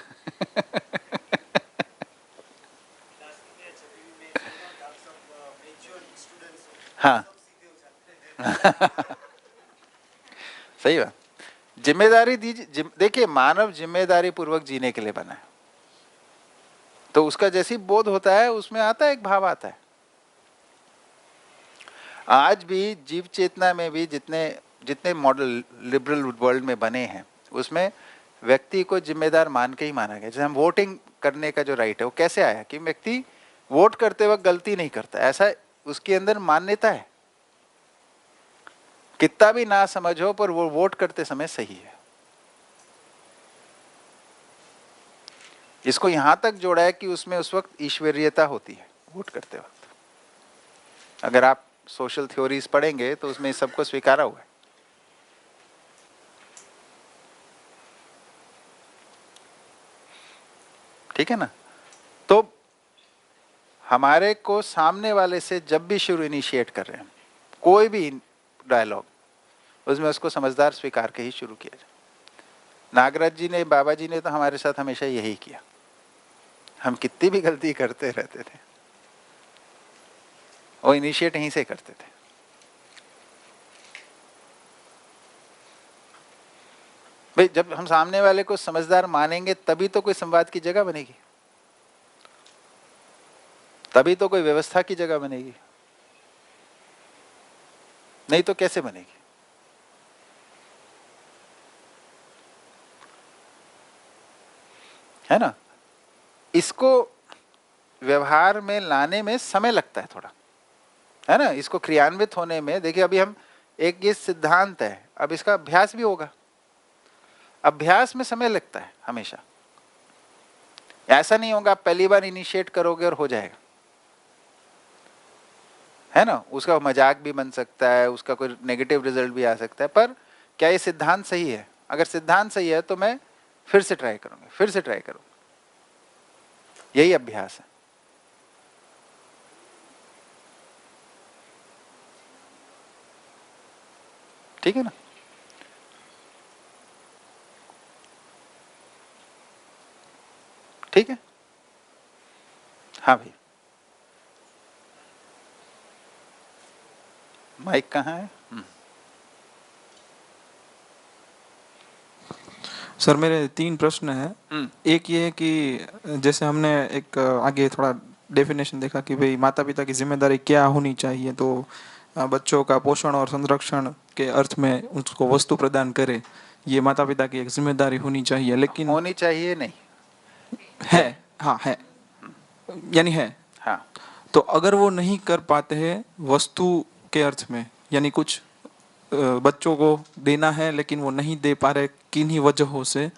हाँ सही बात। जिम्मेदारी दीजिए, देखिए मानव जिम्मेदारी पूर्वक जीने के लिए बना है, तो उसका जैसी बोध होता है उसमें आता है, एक भाव आता है। आज भी जीव चेतना में भी जितने जितने मॉडल लिबरल वर्ल्ड में बने हैं, उसमें व्यक्ति को जिम्मेदार मान के ही माना गया। जैसे हम वोटिंग करने का जो राइट है वो कैसे आया कि व्यक्ति वोट करते वक्त गलती नहीं करता, ऐसा उसके अंदर मान्यता है। कितना भी ना समझ हो पर वो वोट करते समय सही है। इसको यहां तक जोड़ा है कि उसमें उस वक्त ईश्वरीयता होती है वोट करते वक्त। अगर आप सोशल थ्योरीज पढ़ेंगे तो उसमें सबको स्वीकारा हुआ है। ठीक है ना। तो हमारे को सामने वाले से जब भी शुरू इनिशिएट कर रहे हैं कोई भी डायलॉग, उसमें उसको समझदार स्वीकार के ही शुरू किया जाए। नागराज जी ने, बाबा जी ने तो हमारे साथ हमेशा यही किया। हम कितनी भी गलती करते रहते थे, वो इनिशिएट यहीं से करते थे। भाई जब हम सामने वाले को समझदार मानेंगे तभी तो कोई संवाद की जगह बनेगी, तभी तो कोई व्यवस्था की जगह बनेगी, नहीं तो कैसे बनेगी। है ना। इसको व्यवहार में लाने में समय लगता है थोड़ा, है ना। इसको क्रियान्वित होने में, देखिए अभी हम एक ये सिद्धांत है, अब इसका अभ्यास भी होगा। अभ्यास में समय लगता है हमेशा, ऐसा नहीं होगा आप पहली बार इनिशिएट करोगे और हो जाएगा, है ना। उसका मजाक भी बन सकता है, उसका कोई नेगेटिव रिजल्ट भी आ सकता है, पर क्या ये सिद्धांत सही है। अगर सिद्धांत सही है तो मैं फिर से ट्राई करूंगा, फिर से ट्राई करूंगा, यही अभ्यास है। ठीक है ना। ठीक है। हाँ भाई। माइक कहाँ है? सर मेरे 3 प्रश्न हैं। एक ये है कि जैसे हमने एक आगे थोड़ा डेफिनेशन देखा कि भाई माता पिता की जिम्मेदारी क्या होनी चाहिए, तो बच्चों का पोषण और संरक्षण के अर्थ में उसको वस्तु प्रदान करे, ये माता पिता की एक जिम्मेदारी होनी चाहिए। लेकिन होनी चाहिए नहीं है, हाँ है, यानी है। हाँ, तो अगर वो नहीं कर पाते हैं वस्तु के अर्थ में, यानी कुछ बच्चों को देना है लेकिन वो नहीं दे पा रहे किन्हीं वजहों से,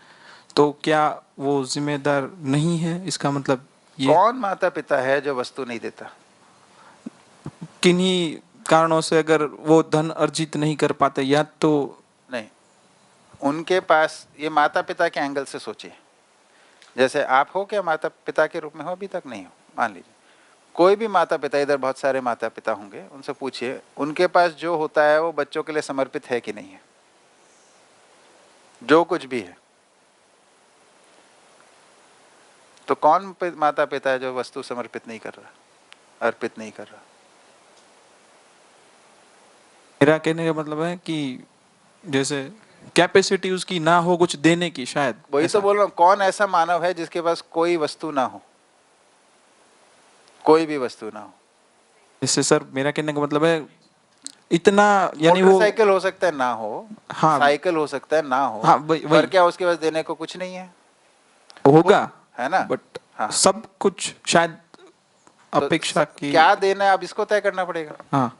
तो क्या वो जिम्मेदार नहीं है? इसका मतलब ये कौन माता पिता है जो वस्तु नहीं देता? किन्हीं कारणों से अगर वो धन अर्जित नहीं कर पाते, या तो नहीं, उनके पास, ये माता पिता के एंगल से सोचिए। जैसे आप हो, क्या माता पिता के रूप में हो? अभी तक नहीं हो, मान लीजिए। कोई भी माता पिता, इधर बहुत सारे माता पिता होंगे, उनसे पूछिए उनके पास जो होता है वो बच्चों के लिए समर्पित है कि नहीं है? जो कुछ भी है। तो कौन माता पिता है जो वस्तु समर्पित नहीं कर रहा, अर्पित नहीं कर रहा? मेरा कहने का मतलब है कि जैसे कैपेसिटी उसकी ना हो कुछ देने की, शायद वही तो बोल रहा हूँ, कौन ऐसा मानव है जिसके पास कोई वस्तु ना हो, कोई भी वस्तु ना हो? इससे सर मेरा कहने का मतलब है इतना, यानी वो मोटरसाइकिल हो सकता है ना हो, हाँ, साइकिल हो सकता है ना हो, हाँ, पर क्या उसके पास देने को कुछ नहीं है? होगा, है ना? बट हाँ, सब कुछ शायद अपेक्षा की। क्या देना है अब इसको तय करना पड़ेगा। हाँ,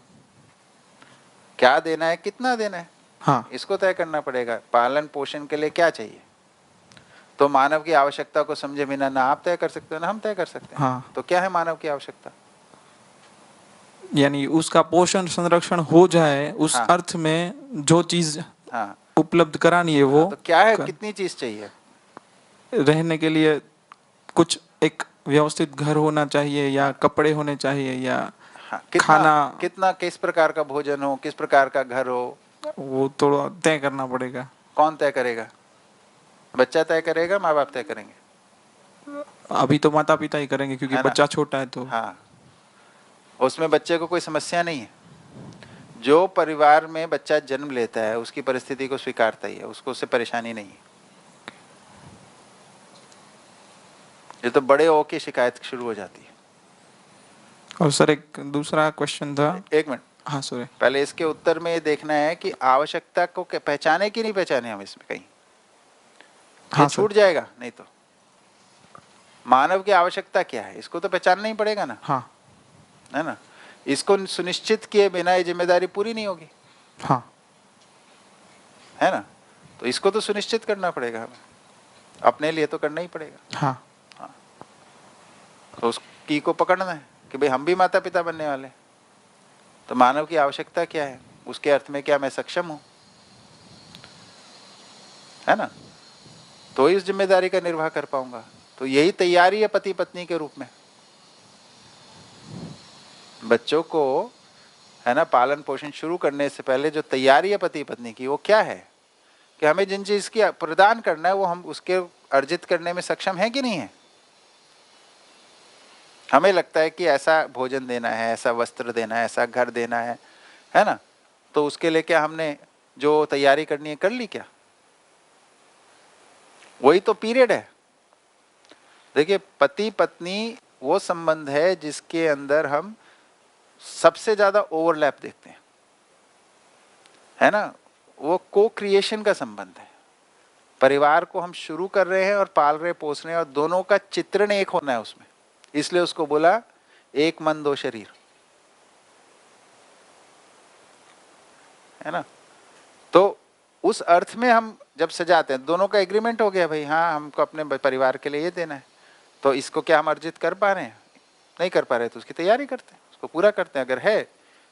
क्या देना है, कितना देना है, हाँ, इसको तय करना पड़ेगा। पालन पोषण के लिए क्या चाहिए, तो मानव की आवश्यकता को समझे बिना ना आप तय कर सकते हो ना हम तय कर सकते हैं। हाँ, तो क्या है मानव की आवश्यकता? यानी उसका पोषण संरक्षण हो जाए, उस हाँ, अर्थ में जो चीज हाँ, उपलब्ध करानी है वो। हाँ, तो क्या है, कितनी चीज चाहिए? रहने के लिए कुछ एक व्यवस्थित घर होना चाहिए, या कपड़े होने चाहिए, या हाँ, कितना खाना, कितना, किस प्रकार का भोजन हो, किस प्रकार का घर हो, वो थोड़ा तय करना पड़ेगा। कौन तय करेगा? बच्चा तय करेगा, माँ बाप तय करेंगे? अभी तो माता पिता ही करेंगे क्योंकि है ना? बच्चा छोटा है। तो हाँ, उसमें बच्चे को कोई समस्या नहीं है। जो परिवार में बच्चा जन्म लेता है उसकी परिस्थिति को स्वीकारता ही है, उसको उससे परेशानी नहीं है। ये तो बड़े ओ की शिकायत शुरू हो जाती है। और सर एक दूसरा क्वेश्चन था। एक मिनट, हाँ सॉरी, पहले इसके उत्तर में ये देखना है कि आवश्यकता को पहचाने कि नहीं पहचाने हम इसमें कहीं। हाँ ये छूट जाएगा नहीं तो। मानव की आवश्यकता क्या है इसको तो पहचानना ही पड़ेगा ना, हाँ, है ना? इसको सुनिश्चित किए बिना ये जिम्मेदारी पूरी नहीं होगी, हाँ, है ना? तो इसको तो सुनिश्चित करना पड़ेगा हमें, अपने लिए तो करना ही पड़ेगा। हाँ, तो उस की को पकड़ना है कि भाई हम भी माता पिता बनने वाले, तो मानव की आवश्यकता क्या है, उसके अर्थ में क्या मैं सक्षम हूं, है ना? तो इस जिम्मेदारी का निर्वाह कर पाऊंगा। तो यही तैयारी है पति पत्नी के रूप में बच्चों को, है ना? पालन पोषण शुरू करने से पहले जो तैयारी है पति पत्नी की, वो क्या है कि हमें जिन चीज की प्रदान करना है वो हम उसके अर्जित करने में सक्षम है कि नहीं है। हमें लगता है कि ऐसा भोजन देना है, ऐसा वस्त्र देना है, ऐसा घर देना है ना? तो उसके लिए क्या हमने जो तैयारी करनी है कर ली क्या? वही तो पीरियड है। देखिए, पति पत्नी वो संबंध है जिसके अंदर हम सबसे ज्यादा ओवरलैप देखते हैं, है ना? वो को क्रिएशन का संबंध है। परिवार को हम शुरू कर रहे हैं और पाल रहे पोस रहे हैं, और दोनों का चित्रण एक होना है उसमें, इसलिए उसको बोला एक मन दो शरीर, है ना? तो उस अर्थ में हम जब सजाते हैं, दोनों का एग्रीमेंट हो गया, भाई हाँ हमको अपने परिवार के लिए ये देना है, तो इसको क्या हम अर्जित कर पा रहे हैं? नहीं कर पा रहे, तो उसकी तैयारी करते हैं, उसको पूरा करते हैं। अगर है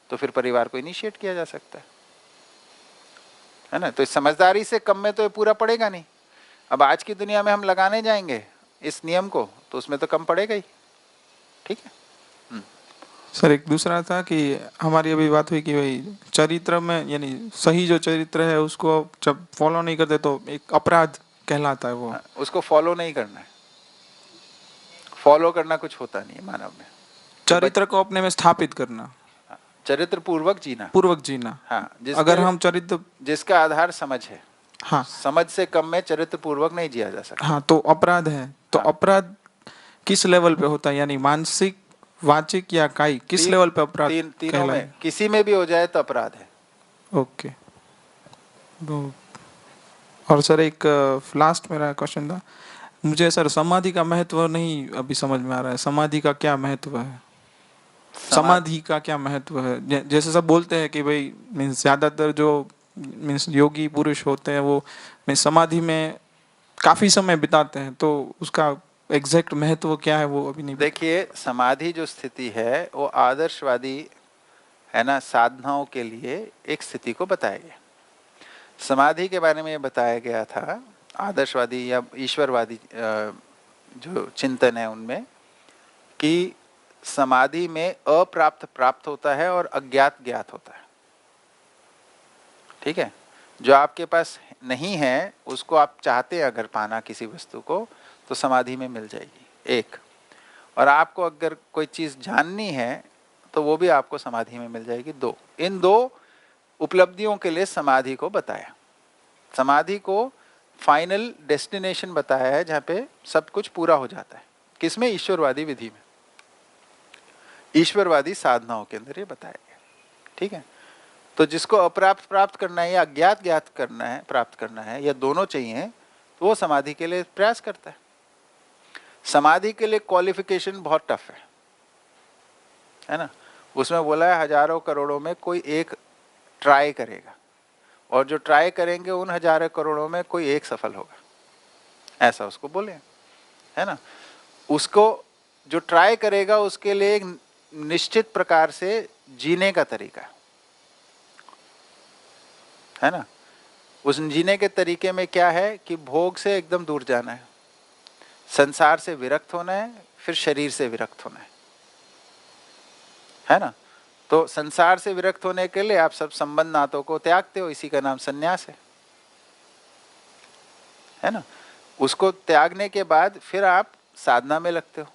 तो फिर परिवार को इनिशिएट किया जा सकता है ना? तो इस समझदारी से कम में तो ये पूरा पड़ेगा नहीं। अब आज की दुनिया में हम लगाने जाएंगे इस नियम को, तो उसमें तो कम पड़ेगा ही। ठीक है सर एक दूसरा था कि हमारी अभी बात हुई कि भाई चरित्र में, यानी सही जो चरित्र है उसको जब फॉलो नहीं करते तो एक अपराध कहलाता है वो। हाँ, उसको फॉलो नहीं करना है। फॉलो करना कुछ होता नहीं है मानव में। चरित्र को अपने में स्थापित करना। चरित्र पूर्वक जीना। पूर्वक जीना। हाँ, अगर हम चरित्र, जिसका आधार समझ है, हाँ, समझ से कम में चरित्र पूर्वक नहीं जिया जा सकता। हाँ, तो अपराध है, तो हाँ। अपराध किस लेवल पे होता है, यानी मानसिक, वाचिक या कायिक, किस लेवल पे अपराध तीनों कहलाए? में किसी में भी हो जाए तो अपराध है। ओके। और सर एक लास्ट मेरा क्वेश्चन था, मुझे सर समाधि का महत्व नहीं अभी समझ में आ रहा है। समाधि का क्या महत्व है? समाधि का क्या महत्व है? जैसे सब बोलते हैं कि भाई मीन्स ज्यादातर जो मीन्स योगी पुरुष होते हैं वो मीन्स समाधि में काफी समय बिताते हैं, तो उसका एग्जैक्ट महत्व क्या है वो अभी नहीं पता। देखिए, समाधि जो स्थिति है वो आदर्शवादी है ना, साधनाओं के लिए एक स्थिति को बताया गया। समाधि के बारे में ये बताया गया था आदर्शवादी या ईश्वरवादी जो चिंतन है उनमें, कि समाधि में अप्राप्त प्राप्त होता है और अज्ञात ज्ञात होता है। ठीक है, जो आपके पास नहीं है उसको आप चाहते हैं अगर पाना किसी वस्तु को, तो समाधि में मिल जाएगी, एक। और आपको अगर कोई चीज जाननी है तो वो भी आपको समाधि में मिल जाएगी, दो। इन दो उपलब्धियों के लिए समाधि को बताया। समाधि को फाइनल डेस्टिनेशन बताया है जहाँ पे सब कुछ पूरा हो जाता है। किसमें? ईश्वरवादी विधि में, ईश्वरवादी साधनाओं के अंदर ये बताया गया। ठीक है, तो जिसको अप्राप्त प्राप्त करना है या अज्ञात ज्ञात करना है, प्राप्त करना है, या दोनों चाहिए, तो वो समाधि के लिए प्रयास करता है। समाधि के लिए क्वालिफिकेशन बहुत टफ है ना। उसमें बोला है हजारों करोड़ों में कोई एक ट्राई करेगा, और जो ट्राई करेंगे उन हजारों करोड़ों में कोई एक सफल होगा, ऐसा उसको बोले, है ना। उसको जो ट्राई करेगा उसके लिए एक निश्चित प्रकार से जीने का तरीका है ना। उस जीने के तरीके में क्या है कि भोग से एकदम दूर जाना है, संसार से विरक्त होना है, फिर शरीर से विरक्त होना है ना। तो संसार से विरक्त होने के लिए आप सब संबंध नातों को त्यागते हो, इसी का नाम संन्यास है ना। उसको त्यागने के बाद फिर आप साधना में लगते हो,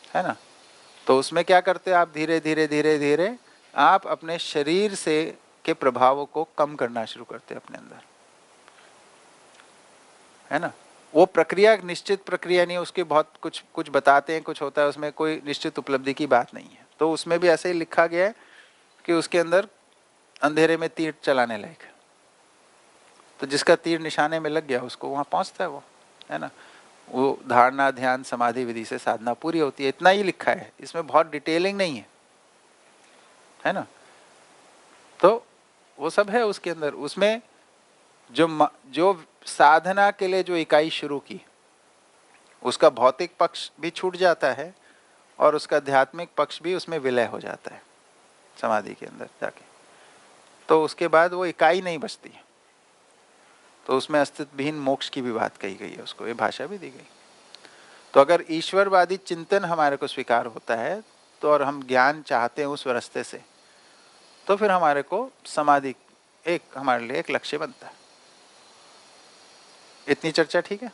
है ना। तो उसमें क्या करते हो आप? धीरे धीरे धीरे धीरे आप अपने शरीर से के प्रभावों को कम करना शुरू करते हैं अपने अंदर, है ना। वो प्रक्रिया निश्चित प्रक्रिया नहीं है, उसके बहुत कुछ कुछ बताते हैं, कुछ होता है, उसमें कोई निश्चित उपलब्धि की बात नहीं है। तो उसमें भी ऐसे ही लिखा गया है कि उसके अंदर अंधेरे में तीर चलाने लायक है, तो जिसका तीर निशाने में लग गया उसको वहां पहुंचता है वो, है ना। वो धारणा ध्यान समाधि विधि से साधना पूरी होती है, इतना ही लिखा है, इसमें बहुत डिटेलिंग नहीं है ना। तो वो सब है उसके अंदर। उसमें जो साधना के लिए जो इकाई शुरू की, उसका भौतिक पक्ष भी छूट जाता है और उसका आध्यात्मिक पक्ष भी उसमें विलय हो जाता है समाधि के अंदर जाके। तो उसके बाद वो इकाई नहीं बचती, तो उसमें अस्तित्व विहीन मोक्ष की भी बात कही गई है, उसको ये भाषा भी दी गई। तो अगर ईश्वरवादी चिंतन हमारे को स्वीकार होता है तो, और हम ज्ञान चाहते हैं उस रास्ते से, तो फिर हमारे को समाधि एक हमारे लिए एक लक्ष्य बनता है। इतनी चर्चा ठीक है।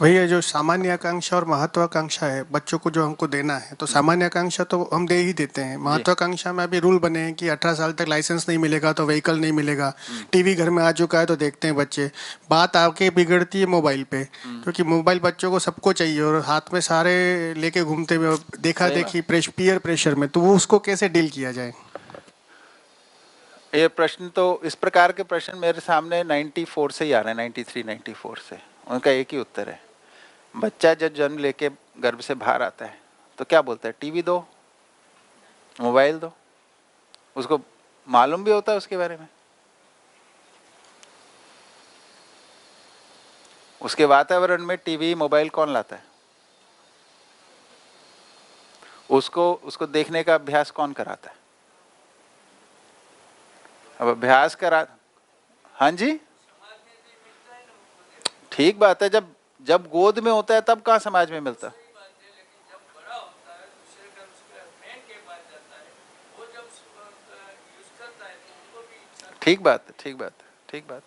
भैया जो सामान्य आकांक्षा और महत्वाकांक्षा है बच्चों को जो हमको देना है, तो सामान्य आकांक्षा तो हम दे ही देते हैं। महत्वाकांक्षा में अभी रूल बने हैं कि 18 साल तक लाइसेंस नहीं मिलेगा तो व्हीकल नहीं मिलेगा। टीवी घर में आ चुका है तो देखते हैं बच्चे। बात आके बिगड़ती है मोबाइल पे, क्योंकि मोबाइल बच्चों को सबको चाहिए और हाथ में सारे लेके घूमते हुए देखा देखी पीयर प्रेशर में, तो वो उसको कैसे डील किया जाए? ये प्रश्न तो, इस प्रकार के प्रश्न मेरे सामने 94 से ही आ रहे हैं, 93 94 से। उनका एक ही उत्तर है। बच्चा जब जन्म लेके गर्भ से बाहर आता है तो क्या बोलता है? टीवी दो, मोबाइल दो। उसको मालूम भी होता है उसके बारे में, उसके वातावरण में टीवी मोबाइल कौन लाता है? उसको देखने का अभ्यास कौन कराता है? अब अभ्यास करा, हाँ जी, ठीक बात है। जब जब गोद में होता है तब कहाँ समाज में मिलता? ठीक बात है, ठीक बात है, ठीक बात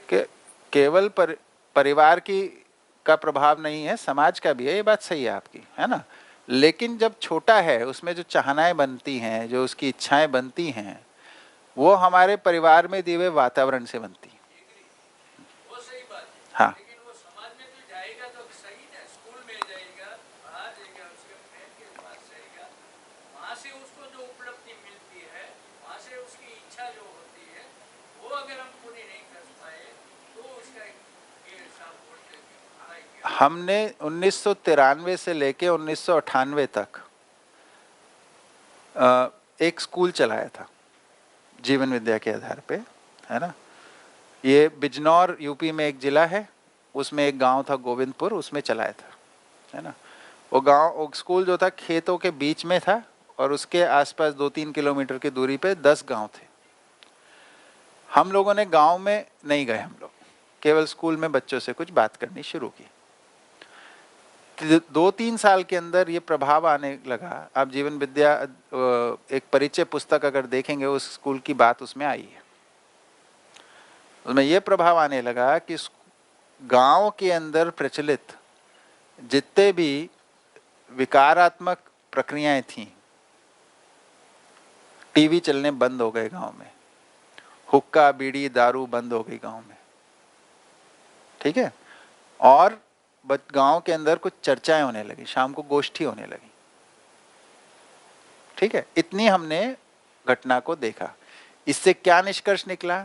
है। केवल परिवार की का प्रभाव नहीं है, समाज का भी है, ये बात सही है आपकी, है ना। लेकिन जब छोटा है उसमें जो चाहनाएं बनती हैं, जो उसकी इच्छाएं बनती हैं, वो हमारे परिवार में दिए हुए वातावरण से बनती हैं। हाँ, हमने 1993 से लेके 1998 तक एक स्कूल चलाया था जीवन विद्या के आधार पे, है ना। ये बिजनौर यूपी में एक जिला है, उसमें एक गांव था गोविंदपुर, उसमें चलाया था, है ना। वो स्कूल जो था खेतों के बीच में था और उसके आसपास 2-3 किलोमीटर की दूरी पे 10 गांव थे। हम लोगों ने गांव में नहीं गए, हम लोग केवल स्कूल में बच्चों से कुछ बात करनी शुरू की। 2-3 साल के अंदर ये प्रभाव आने लगा। आप जीवन विद्या एक परिचय पुस्तक अगर देखेंगे, उस स्कूल की बात उसमें आई है। उसमें यह प्रभाव आने लगा कि गांव के अंदर प्रचलित जितने भी विकारात्मक प्रक्रियाएं थीं, टीवी चलने बंद हो गए गांव में, हुक्का बीड़ी दारू बंद हो गई गांव में, ठीक है। और गांव के अंदर कुछ चर्चाएं होने लगी, शाम को गोष्ठी होने लगी, ठीक है। इतनी हमने घटना को देखा। इससे क्या निष्कर्ष निकला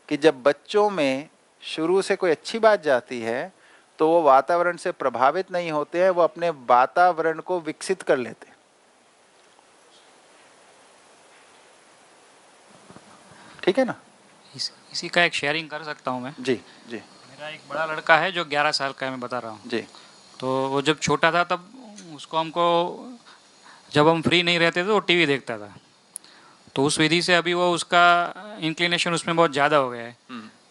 कि जब बच्चों में शुरू से कोई अच्छी बात जाती है तो वो वातावरण से प्रभावित नहीं होते हैं, वो अपने वातावरण को विकसित कर लेते हैं, ठीक है ना। इसी का एक शेयरिंग कर सकता हूँ मैं। जी जी। मेरा एक बड़ा लड़का है जो 11 साल का है, मैं बता रहा हूँ जी। तो वो जब छोटा था तब उसको हमको, जब हम फ्री नहीं रहते थे वो टीवी देखता था, तो उस विधि से अभी वो उसका इंक्लिनेशन उसमें बहुत ज़्यादा हो गया है।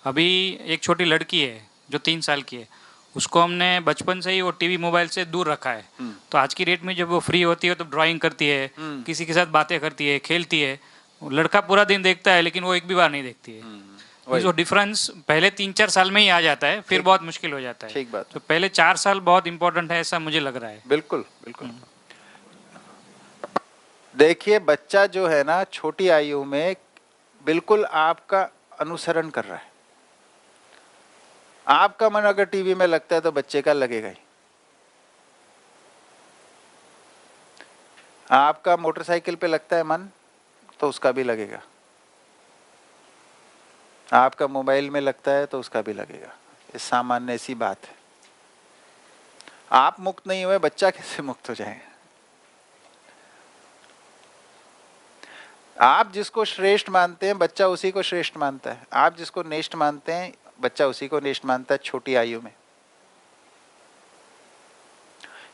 अभी एक छोटी लड़की है जो 3 साल की है, उसको हमने बचपन से ही वो टीवी मोबाइल से दूर रखा है। तो आज की डेट में जब वो फ्री होती है तो ड्राइंग करती है, किसी के साथ बातें करती है, खेलती है। लड़का पूरा दिन देखता है लेकिन वो एक भी बार नहीं देखती है। जो डिफरेंस पहले 3-4 साल में ही आ जाता है, फिर बहुत मुश्किल हो जाता है। ठीक बात। तो पहले 4 साल बहुत इंपॉर्टेंट है, ऐसा मुझे लग रहा है। बिल्कुल बिल्कुल। देखिए, बच्चा जो है ना छोटी आयु में बिल्कुल आपका अनुसरण कर रहा है। आपका मन अगर टीवी में लगता है तो बच्चे का लगेगा ही। आपका मोटरसाइकिल पे लगता है मन तो उसका भी लगेगा। आपका मोबाइल में लगता है तो उसका भी लगेगा। ये सामान्य सी बात है। आप मुक्त नहीं हुए, बच्चा कैसे मुक्त हो जाएगा? आप जिसको श्रेष्ठ मानते हैं बच्चा उसी को श्रेष्ठ मानता है। आप जिसको नेष्ठ मानते हैं बच्चा उसी को नेष्ठ मानता है छोटी आयु में।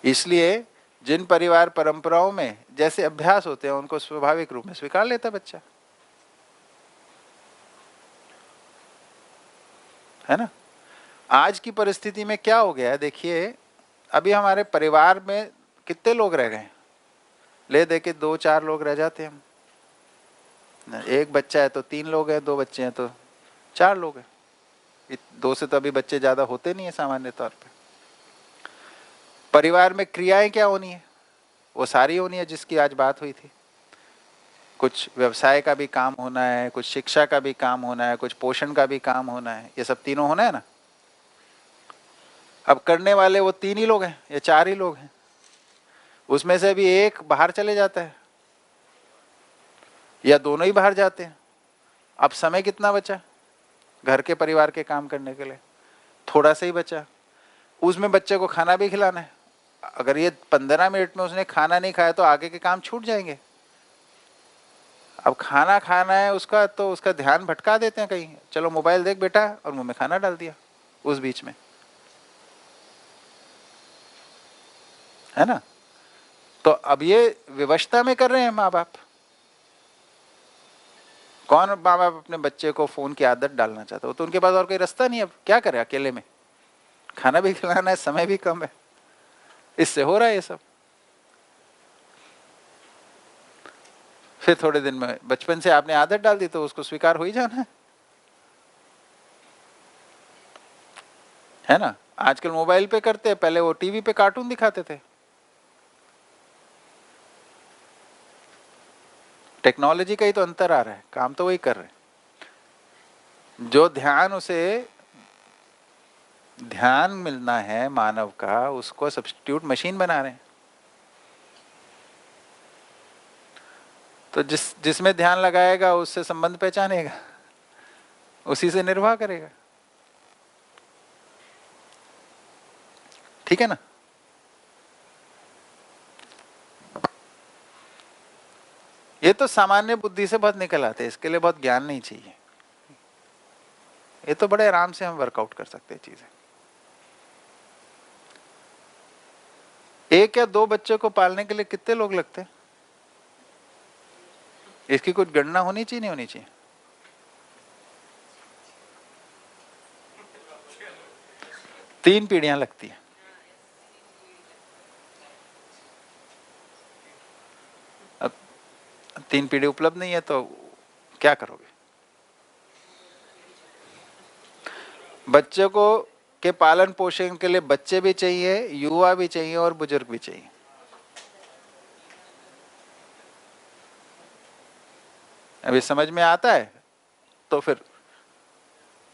इसलिए जिन परिवार परंपराओं में जैसे अभ्यास होते हैं उनको स्वाभाविक रूप में स्वीकार लेता बच्चा, है ना। आज की परिस्थिति में क्या हो गया है देखिए, अभी हमारे परिवार में कितने लोग रह गए, ले दे के 2-4 लोग रह जाते हैं हम। एक बच्चा है तो 3 लोग हैं, 2 बच्चे हैं तो 4 लोग हैं। 2 से तो अभी बच्चे ज्यादा होते नहीं है सामान्य तौर पे। परिवार में क्रियाएं क्या होनी है, वो सारी होनी है जिसकी आज बात हुई थी। कुछ व्यवसाय का भी काम होना है, कुछ शिक्षा का भी काम होना है, कुछ पोषण का भी काम होना है, ये सब तीनों होना है ना। अब करने वाले वो 3 ही लोग हैं या 4 ही लोग हैं, उसमें से भी एक बाहर चले जाता है या दोनों ही बाहर जाते हैं। अब समय कितना बचा घर के परिवार के काम करने के लिए? थोड़ा सा ही बचा। उसमें बच्चे को खाना भी खिलाना है। अगर ये 15 मिनट में उसने खाना नहीं खाया तो आगे के काम छूट जाएंगे। अब खाना खाना है उसका तो उसका ध्यान भटका देते हैं कहीं, चलो मोबाइल देख बेटा, और मुंह में खाना डाल दिया उस बीच में, है ना। तो अब ये विवशता में कर रहे हैं माँ बाप। कौन माँ बाप अपने बच्चे को फोन की आदत डालना चाहता हो? तो उनके पास और कोई रास्ता नहीं है। अब क्या करे, अकेले में खाना भी खिलाना है, समय भी कम है, इससे हो रहा है ये सब। फिर थोड़े दिन में बचपन से आपने आदत डाल दी तो उसको स्वीकार हो ही जाना है ना। आजकल मोबाइल पे करते हैं, पहले वो टीवी पे कार्टून दिखाते थे। टेक्नोलॉजी का ही तो अंतर आ रहा है, काम तो वही कर रहे हैं। जो ध्यान उसे ध्यान मिलना है मानव का, उसको सब्स्टिट्यूट मशीन बना रहे हैं। तो जिसमें ध्यान लगाएगा उससे संबंध पहचानेगा, उसी से निर्वाह करेगा। ठीक है ना। ये तो सामान्य बुद्धि से बहुत निकल आते हैं, इसके लिए बहुत ज्ञान नहीं चाहिए। ये तो बड़े आराम से हम वर्कआउट कर सकते हैं चीजें। एक या दो बच्चों को पालने के लिए कितने लोग लगते हैं? इसकी कुछ गणना होनी चाहिए, नहीं होनी चाहिए? तीन पीढ़ियां लगती है। अब 3 पीढ़ी उपलब्ध नहीं है तो क्या करोगे? बच्चों को के पालन पोषण के लिए बच्चे भी चाहिए, युवा भी चाहिए और बुजुर्ग भी चाहिए। अभी समझ में आता है तो फिर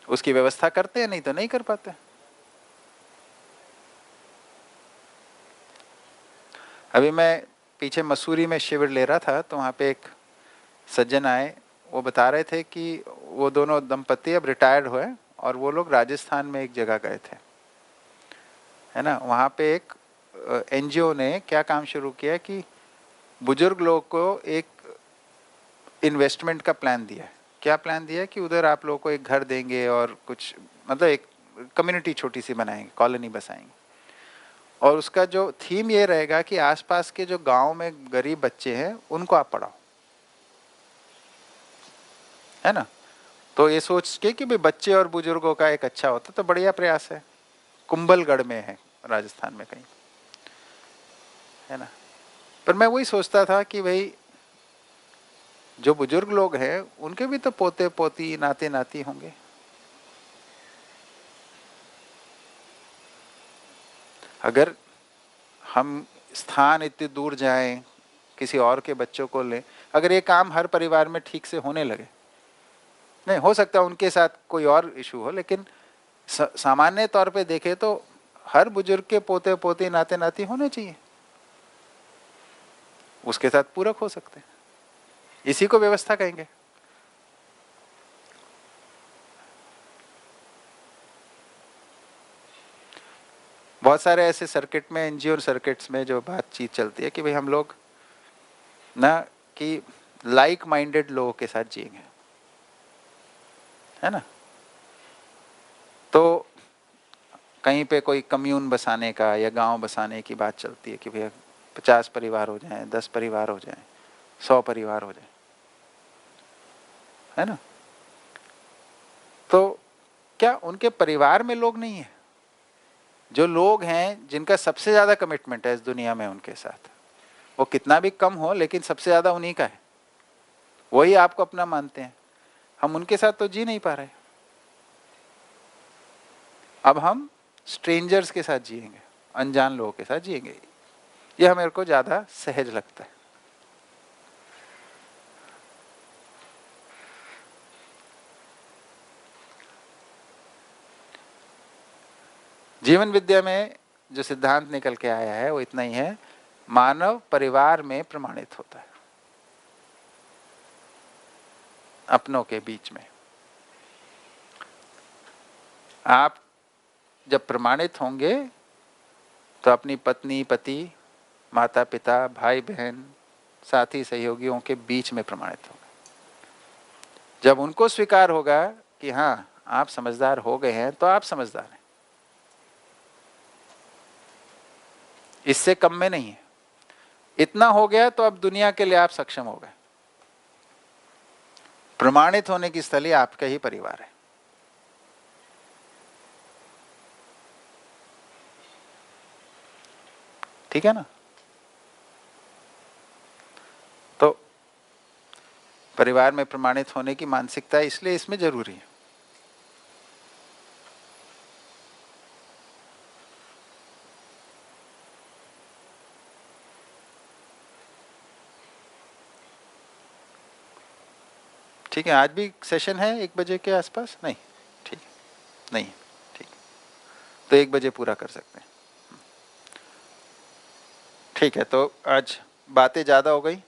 उसकी व्यवस्था करते हैं, नहीं तो नहीं कर पाते। अभी मैं पीछे मसूरी में शिविर ले रहा था, तो वहाँ पे एक सज्जन आए, वो बता रहे थे कि वो दोनों दंपति अब रिटायर्ड हुए और वो लोग राजस्थान में एक जगह गए थे, है ना। वहाँ पे एक एनजीओ ने क्या काम शुरू किया कि बुजुर्ग लोग को एक इन्वेस्टमेंट का प्लान दिया है। क्या प्लान दिया है कि उधर आप लोगों को एक घर देंगे और कुछ मतलब एक कम्युनिटी छोटी सी बनाएंगे, कॉलोनी बसाएंगे। और उसका जो थीम ये रहेगा कि आसपास के जो गांव में गरीब बच्चे हैं उनको आप पढ़ाओ, है ना। तो ये सोच के कि भाई बच्चे और बुजुर्गों का एक अच्छा होता तो बढ़िया प्रयास है। कुंभलगढ़ में है, राजस्थान में कहीं, है ना। पर मैं वही सोचता था कि भाई जो बुजुर्ग लोग हैं उनके भी तो पोते पोती नाते नाती होंगे। अगर हम स्थान इतनी दूर जाएं, किसी और के बच्चों को लें, अगर ये काम हर परिवार में ठीक से होने लगे, नहीं हो सकता उनके साथ कोई और इशू हो, लेकिन सामान्य तौर पे देखें तो हर बुजुर्ग के पोते पोती नाते नाती होने चाहिए, उसके साथ पूरक हो सकते हैं। इसी को व्यवस्था कहेंगे। बहुत सारे ऐसे सर्किट में, एनजीओ सर्किट्स में जो बातचीत चलती है कि भाई हम लोग ना कि लाइक माइंडेड लोगों के साथ जिएंगे, है ना। तो कहीं पे कोई कम्यून बसाने का या गांव बसाने की बात चलती है कि भैया 50 परिवार हो जाएं, 10 परिवार हो जाएं, 100 परिवार हो जाएं, है ना। तो क्या उनके परिवार में लोग नहीं है? जो लोग हैं जिनका सबसे ज्यादा कमिटमेंट है इस दुनिया में उनके साथ, वो कितना भी कम हो लेकिन सबसे ज्यादा उन्हीं का है, वही आपको अपना मानते हैं। हम उनके साथ तो जी नहीं पा रहे। अब हम स्ट्रेंजर्स के साथ जिएंगे, अनजान लोगों के साथ जिएंगे। यह मेरे को ज्यादा सहज लगता है। जीवन विद्या में जो सिद्धांत निकल के आया है वो इतना ही है, मानव परिवार में प्रमाणित होता है, अपनों के बीच में। आप जब प्रमाणित होंगे तो अपनी पत्नी, पति, माता पिता, भाई बहन, साथी सहयोगियों के बीच में प्रमाणित होंगे। जब उनको स्वीकार होगा कि हाँ आप समझदार हो गए हैं तो आप समझदार हैं, इससे कम में नहीं है। इतना हो गया तो अब दुनिया के लिए आप सक्षम हो गए। प्रमाणित होने की स्थली आपका ही परिवार है। ठीक है ना। तो परिवार में प्रमाणित होने की मानसिकता इसलिए इसमें जरूरी है। ठीक है, आज भी सेशन है 1 बजे के आसपास? नहीं, ठीक नहीं, ठीक, तो 1 बजे पूरा कर सकते हैं। ठीक है, तो आज बातें ज़्यादा हो गई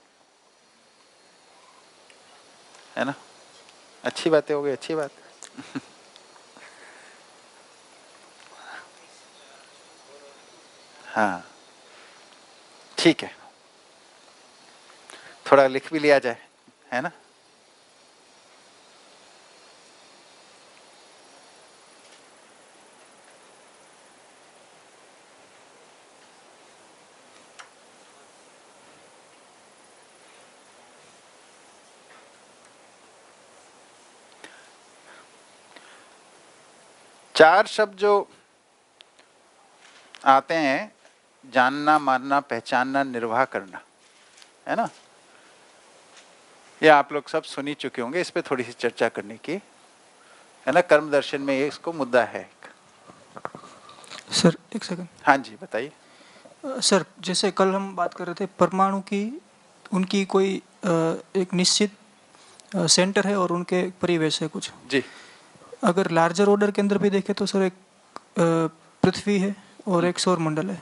है ना, अच्छी बातें हो गई, अच्छी बात हाँ ठीक है, थोड़ा लिख भी लिया जाए, है ना। चार शब्द जो आते हैं, जानना, मानना, पहचानना, निर्वाह करना, है ना, ये आप लोग सब सुन ही चुके होंगे, इस पे थोड़ी सी चर्चा करने की, है ना। कर्म दर्शन में ये इसको मुद्दा है। सर एक सेकंड। हाँ जी बताइए। सर जैसे कल हम बात कर रहे थे परमाणु की, उनकी कोई एक निश्चित सेंटर है और उनके परिवेश है कुछ जी। अगर लार्जर ऑर्डर के अंदर भी देखें तो सर एक पृथ्वी है और एक सौर मंडल है,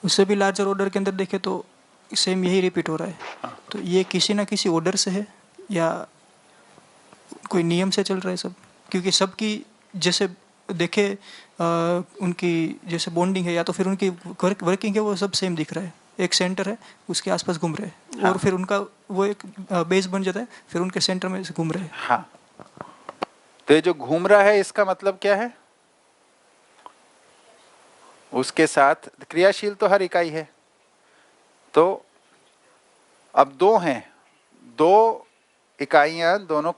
उससे भी लार्जर ऑर्डर के अंदर देखें तो सेम यही रिपीट हो रहा है। हाँ। तो ये किसी ना किसी ऑर्डर से है या कोई नियम से चल रहा है सब? क्योंकि सबकी जैसे देखे उनकी जैसे बॉन्डिंग है या तो फिर उनकी वर्किंग है वो सब सेम दिख रहा है, एक सेंटर है उसके आसपास घूम रहे हैं। हाँ। और फिर उनका वो एक बेस बन जाता है, फिर उनके सेंटर में से घूम रहे हैं। हाँ, तो ये जो घूम रहा है इसका मतलब क्या है? उसके साथ क्रियाशील तो हर इकाई है, तो अब दो हैं, दो इकाइयां दोनों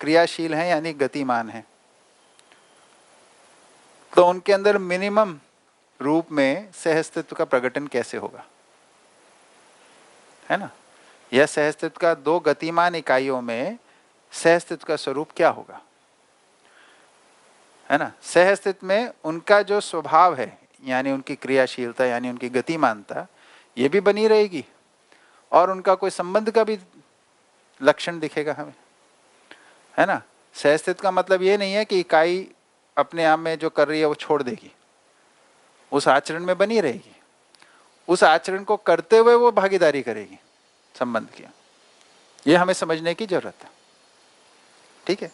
क्रियाशील हैं यानी गतिमान हैं, तो उनके अंदर मिनिमम रूप में सहअस्तित्व का प्रकटन कैसे होगा, है ना। यह सहअस्तित्व का दो गतिमान इकाइयों में सहअस्तित्व का स्वरूप क्या होगा, है ना। सहअस्तित्व में उनका जो स्वभाव है यानी उनकी क्रियाशीलता यानी उनकी गतिमानता ये भी बनी रहेगी और उनका कोई संबंध का भी लक्षण दिखेगा हमें, है ना। सहअस्तित्व का मतलब ये नहीं है कि इकाई अपने आप में जो कर रही है वो छोड़ देगी, उस आचरण में बनी रहेगी, उस आचरण को करते हुए वो भागीदारी करेगी संबंध की, ये हमें समझने की जरूरत है। ठीक है,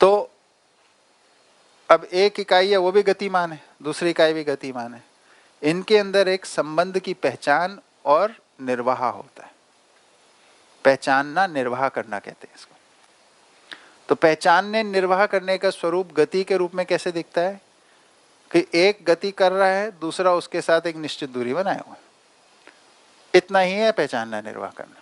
तो अब एक इकाई है वो भी गतिमान है, दूसरी इकाई भी गतिमान है, इनके अंदर एक संबंध की पहचान और निर्वाह होता है। पहचानना, निर्वाह करना कहते हैं इसको। तो पहचानने निर्वाह करने का स्वरूप गति के रूप में कैसे दिखता है कि एक गति कर रहा है, दूसरा उसके साथ एक निश्चित दूरी बनाए हुआ है, इतना ही है पहचानना निर्वाह करना।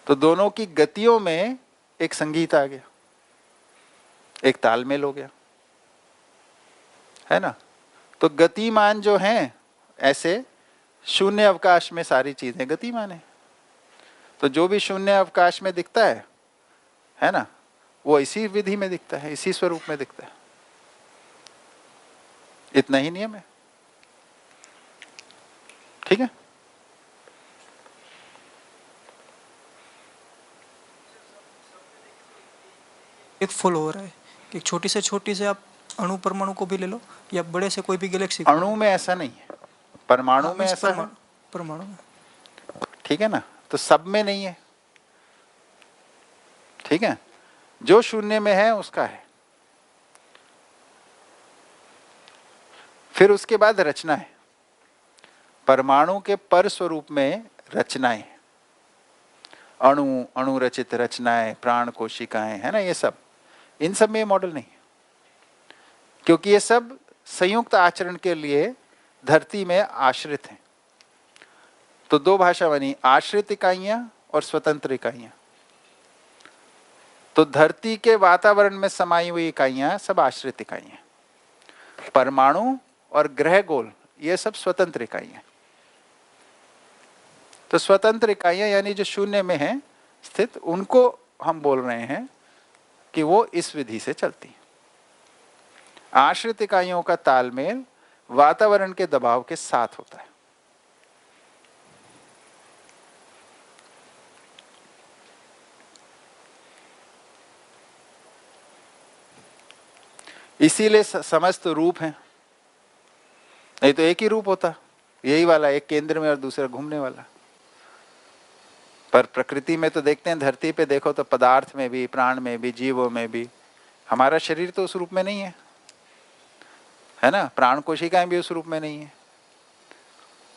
तो दोनों की गतियों में एक संगीत आ गया, एक तालमेल हो गया, है ना। तो गतिमान जो हैं ऐसे शून्य अवकाश में सारी चीजें गतिमान है, तो जो भी शून्य अवकाश में दिखता है ना, वो इसी विधि में दिखता है, इसी स्वरूप में दिखता है, इतना ही नियम है। ठीक है, एक फुल हो रहा है कि छोटी से आप अणु परमाणु को भी ले लो या बड़े से कोई भी गैलेक्सी। अणु में ऐसा नहीं है, परमाणु में ऐसा है, परमाणु में। ठीक है ना, तो सब में नहीं है। ठीक है, जो शून्य में है उसका है। फिर उसके बाद रचना है, परमाणु के पर स्वरूप में रचनाएं, अणु, अणु रचित रचनाएं, प्राण कोशिकाएं, है ना, ये सब, इन सब में ये मॉडल नहीं है, क्योंकि ये सब संयुक्त आचरण के लिए धरती में आश्रित हैं। तो दो भाषा बनी, आश्रित इकाइयां और स्वतंत्र इकाइयां। तो धरती के वातावरण में समाई हुई इकाइयां सब आश्रित इकाइयां, परमाणु और ग्रह गोल ये सब स्वतंत्र इकाइयां। तो स्वतंत्र इकाइयां यानी जो शून्य में है स्थित, उनको हम बोल रहे हैं कि वो इस विधि से चलती है। आश्रित इकाइयों का तालमेल वातावरण के दबाव के साथ होता है। इसीलिए समस्त रूप हैं, नहीं तो एक ही रूप होता, यही वाला, एक केंद्र में और दूसरा घूमने वाला। पर प्रकृति में तो देखते हैं, धरती पे देखो तो पदार्थ में भी, प्राण में भी, जीवों में भी, हमारा शरीर तो उस रूप में नहीं है ना, प्राण कोशिकाएं भी उस रूप में नहीं है।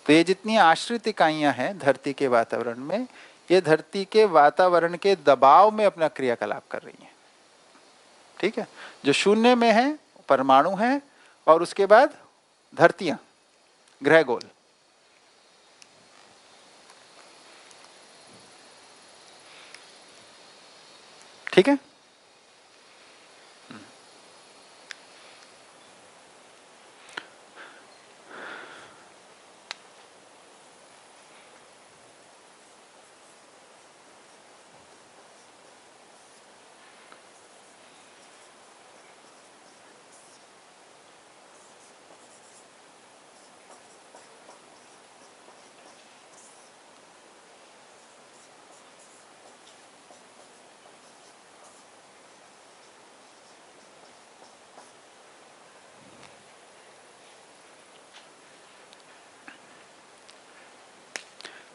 तो ये जितनी आश्रित इकाइयां हैं धरती के वातावरण में, ये धरती के वातावरण के दबाव में अपना क्रियाकलाप कर रही हैं। ठीक है, जो शून्य में है परमाणु है, और उसके बाद धरतियां, ग्रह गोल। ठीक है,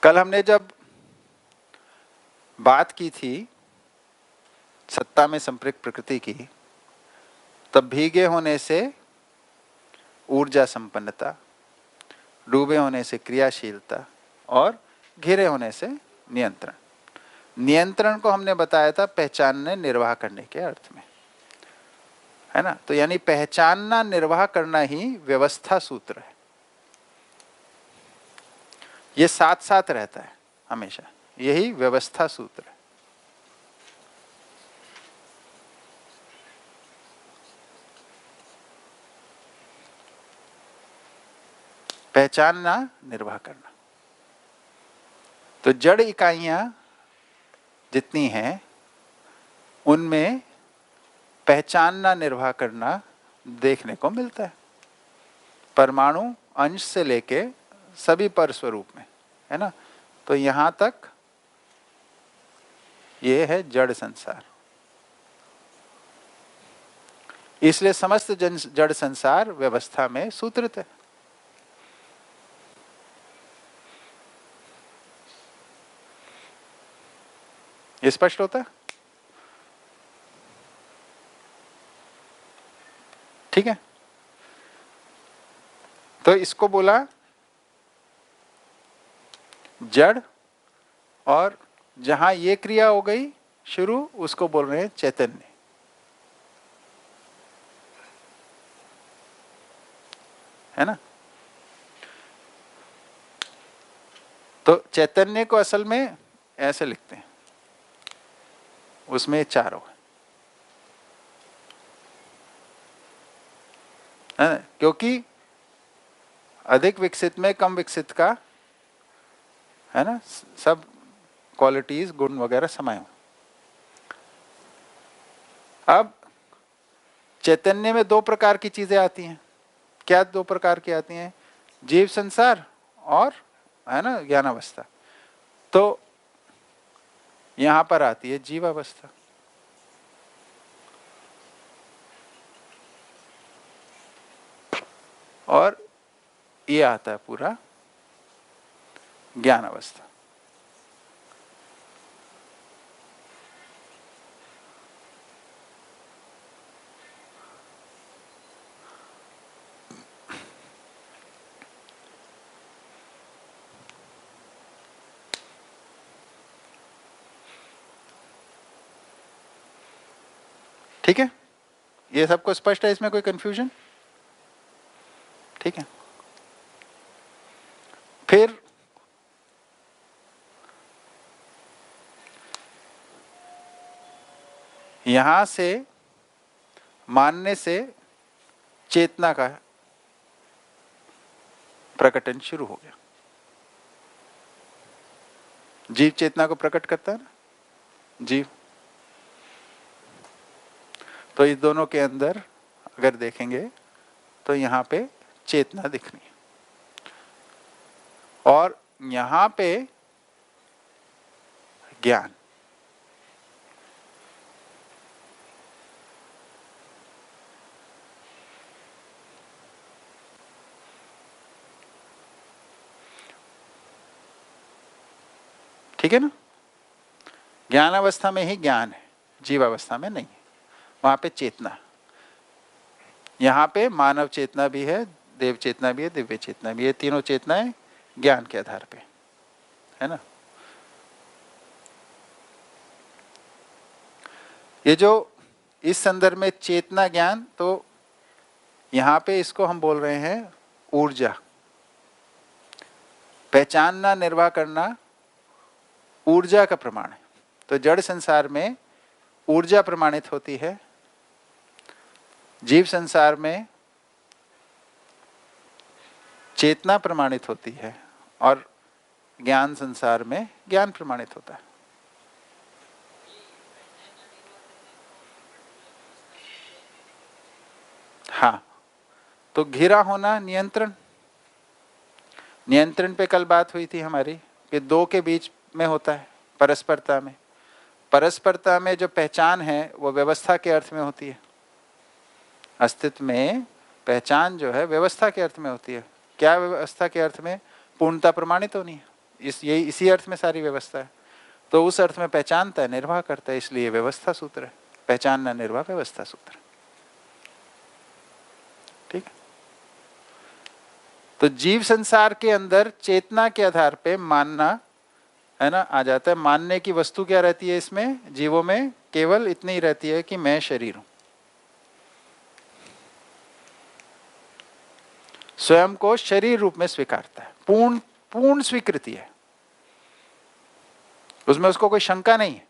कल हमने जब बात की थी सत्ता में संपृक्त प्रकृति की, तब भीगे होने से ऊर्जा संपन्नता, डूबे होने से क्रियाशीलता, और घिरे होने से नियंत्रण। नियंत्रण को हमने बताया था पहचानने निर्वाह करने के अर्थ में, है ना। तो यानी पहचानना निर्वाह करना ही व्यवस्था सूत्र है, ये साथ साथ रहता है हमेशा, यही व्यवस्था सूत्र है। पहचानना निर्वाह करना। तो जड़ इकाइयां जितनी हैं उनमें पहचानना निर्वाह करना देखने को मिलता है, परमाणु अंश से लेके सभी पर स्वरूप में, है ना। तो यहां तक ये है जड़ संसार। इसलिए समस्त जड़ संसार व्यवस्था में सूत्रित है। ये स्पष्ट होता है? ठीक है, तो इसको बोला जड़, और जहां ये क्रिया हो गई शुरू, उसको बोल रहे हैं चैतन्य। है ना। तो चैतन्य को असल में ऐसे लिखते हैं, उसमें चारों है ना, क्योंकि अधिक विकसित में कम विकसित का, है ना, सब क्वालिटीज, गुण वगैरह समाये हो। अब चैतन्य में दो प्रकार की चीजें आती हैं। क्या दो प्रकार की आती हैं? जीव संसार और, है ना, ज्ञानावस्था। तो यहां पर आती है जीवावस्था, और ये आता है पूरा ज्ञान अवस्था। ठीक है, ये सबको स्पष्ट है? इसमें कोई कंफ्यूजन? ठीक है, फिर यहां से मानने से चेतना का प्रकटन शुरू हो गया। जीव चेतना को प्रकट करता है ना, जीव। तो इस दोनों के अंदर अगर देखेंगे तो यहां पे चेतना दिखनी है, और यहां पे ज्ञान। ठीक है ना? ज्ञान अवस्था में ही ज्ञान है, जीव अवस्था में नहीं है। वहां पे चेतना, यहाँ पे मानव चेतना भी है, देव चेतना भी है, दिव्य चेतना भी है। तीनों चेतनाएं ज्ञान के आधार पे, है ना? ये जो इस संदर्भ में चेतना ज्ञान, तो यहाँ पे इसको हम बोल रहे हैं ऊर्जा। पहचानना, निर्वाह करना ऊर्जा का प्रमाण है। तो जड़ संसार में ऊर्जा प्रमाणित होती है, जीव संसार में चेतना प्रमाणित होती है, और ज्ञान संसार में ज्ञान प्रमाणित होता है। हाँ, तो घिरा होना नियंत्रण, नियंत्रण पे कल बात हुई थी हमारी कि दो के बीच में होता है, परस्परता में। परस्परता में जो पहचान है वो व्यवस्था के अर्थ में होती है। अस्तित्व में पहचान जो है व्यवस्था के अर्थ में होती है। क्या व्यवस्था के अर्थ में? पूर्णता प्रमाणित होनी है, इसी अर्थ में सारी व्यवस्था है। तो उस अर्थ में पहचानता है, निर्वाह करता है, इसलिए व्यवस्था सूत्र है। पहचानना, निर्वाह, व्यवस्था सूत्र। ठीक। तो जीव संसार के अंदर चेतना के आधार पे मानना, है ना, आ जाता है। मानने की वस्तु क्या रहती है इसमें? जीवों में केवल इतनी ही रहती है कि मैं शरीर हूं। स्वयं को शरीर रूप में स्वीकारता है, पूर्ण स्वीकृति है उसमें, उसको कोई शंका नहीं है।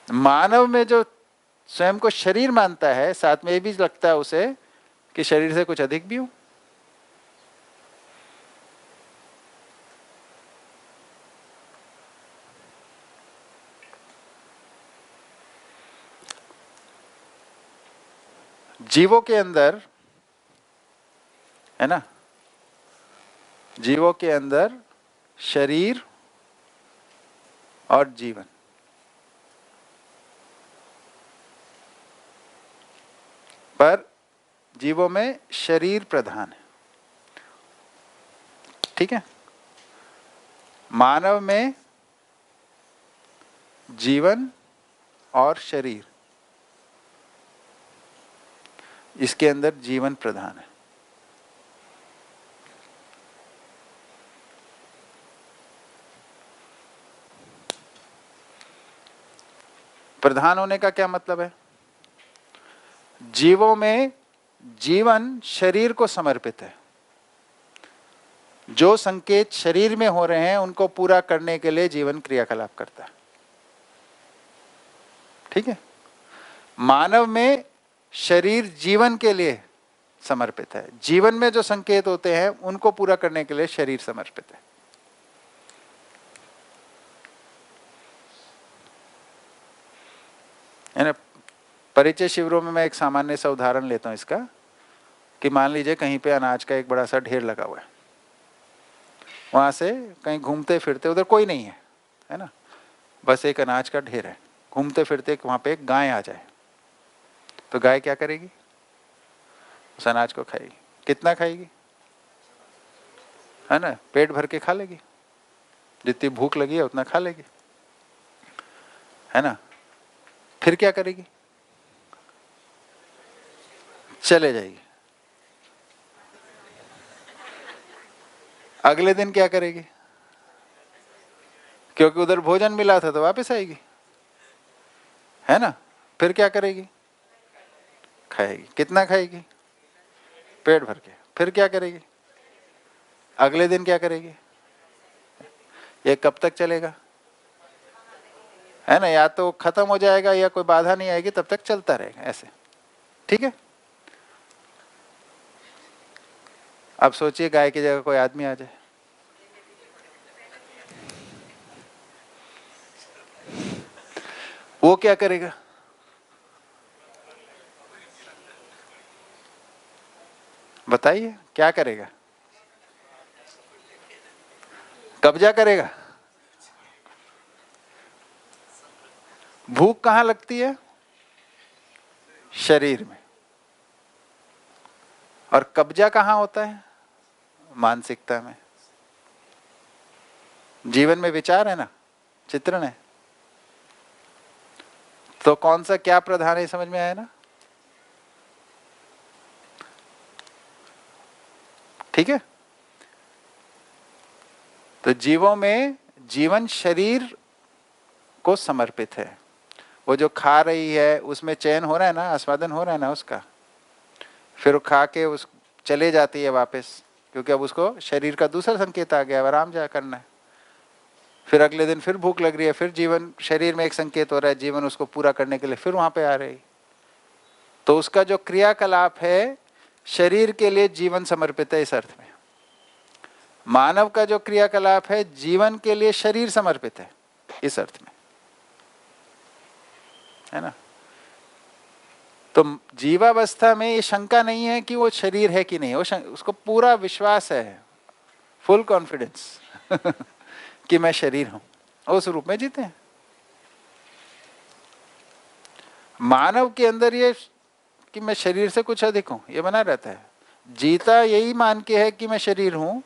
मानव में जो स्वयं को शरीर मानता है, साथ में ये भी लगता है उसे कि शरीर से कुछ अधिक भी हूं। जीवों के अंदर, है ना, जीवों के अंदर शरीर और जीवन, पर जीवों में शरीर प्रधान है। ठीक है? मानव में जीवन और शरीर, इसके अंदर जीवन प्रधान है। प्रधान होने का क्या मतलब है? जीवों में जीवन शरीर को समर्पित है। जो संकेत शरीर में हो रहे हैं उनको पूरा करने के लिए जीवन क्रियाकलाप करता है। ठीक है? मानव में शरीर जीवन के लिए समर्पित है। जीवन में जो संकेत होते हैं उनको पूरा करने के लिए शरीर समर्पित है। ना, परिचय शिविरों में मैं एक सामान्य सा उदाहरण लेता हूं इसका, कि मान लीजिए कहीं पे अनाज का एक बड़ा सा ढेर लगा हुआ है, वहां से कहीं घूमते फिरते, उधर कोई नहीं है ना, बस एक अनाज का ढेर है, घूमते फिरते वहां पे एक गाय आ जाए, तो गाय क्या करेगी? उस अनाज को खाएगी। कितना खाएगी? है ना, पेट भर के खा लेगी, जितनी भूख लगी है उतना खा लेगी, है ना। फिर क्या करेगी? चले जाएगी। अगले दिन क्या करेगी? क्योंकि उधर भोजन मिला था तो वापस आएगी, है ना। फिर क्या करेगी? खाएगी। कितना खाएगी? पेट भर के। फिर क्या करेगी? अगले दिन क्या करेगी? ये कब तक चलेगा? है ना, या तो खत्म हो जाएगा या कोई बाधा नहीं आएगी, तब तक चलता रहेगा ऐसे। ठीक है? अब सोचिए गाय की जगह कोई आदमी आ जाए, वो क्या करेगा? बताइए क्या करेगा? कब्जा करेगा। भूख कहां लगती है? शरीर में। और कब्जा कहाँ होता है? मानसिकता में। जीवन में विचार है ना, चित्रण है, तो कौन सा क्या प्रधान है समझ में आया ना? ठीक है। तो जीवों में जीवन शरीर को समर्पित है। वो जो खा रही है उसमें चयन हो रहा है ना, आस्वादन हो रहा है ना उसका, फिर वो खा के उस चले जाती है वापस, क्योंकि अब उसको शरीर का दूसरा संकेत आ गया, आराम जा करना है। फिर अगले दिन फिर भूख लग रही है, फिर जीवन शरीर में एक संकेत हो रहा है, जीवन उसको पूरा करने के लिए फिर वहां पे आ रही। तो उसका जो क्रियाकलाप है शरीर के लिए जीवन समर्पित है इस अर्थ में। मानव का जो क्रियाकलाप है जीवन के लिए शरीर समर्पित है इस अर्थ में, है ना। तो जीवावस्था में ये शंका नहीं है कि वो शरीर है कि नहीं, उसको पूरा विश्वास है, फुल कॉन्फिडेंस कि मैं शरीर हूं, उस रूप में जीते हैं। मानव के अंदर ये कि मैं शरीर से कुछ अधिक हूं ये बना रहता है, जीता यही मान के है कि मैं शरीर हूं,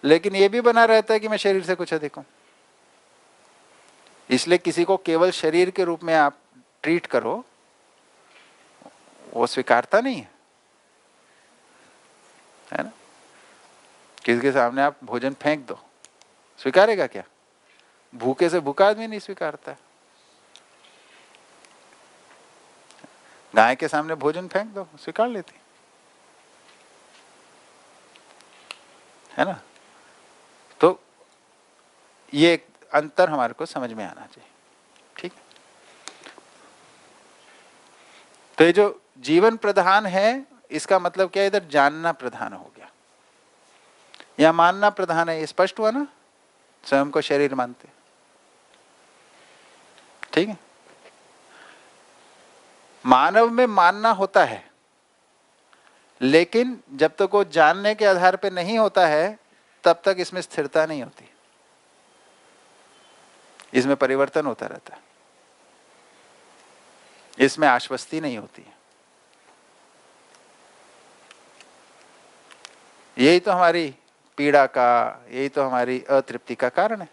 लेकिन ये भी बना रहता है कि मैं शरीर से कुछ अधिक हूं। इसलिए किसी को केवल शरीर के रूप में आप ट्रीट करो, वो स्वीकारता नहीं है ना। किसी के सामने आप भोजन फेंक दो, स्वीकारेगा क्या? भूखे से भूखा आदमी नहीं स्वीकारता। गाय के सामने भोजन फेंक दो, स्वीकार लेती है ना। तो ये एक अंतर हमारे को समझ में आना चाहिए, ठीक है। तो ये जो जीवन प्रधान है इसका मतलब क्या है? इधर जानना प्रधान हो गया या मानना प्रधान है, ये स्पष्ट हुआ ना। स्वयं को शरीर मानते, ठीक है। मानव में मानना होता है, लेकिन जब तक वो जानने के आधार पे नहीं होता है तब तक इसमें स्थिरता नहीं होती, इसमें परिवर्तन होता रहता है, इसमें आश्वस्ति नहीं होती। यही तो हमारी पीड़ा का, यही तो हमारी अतृप्ति का कारण है।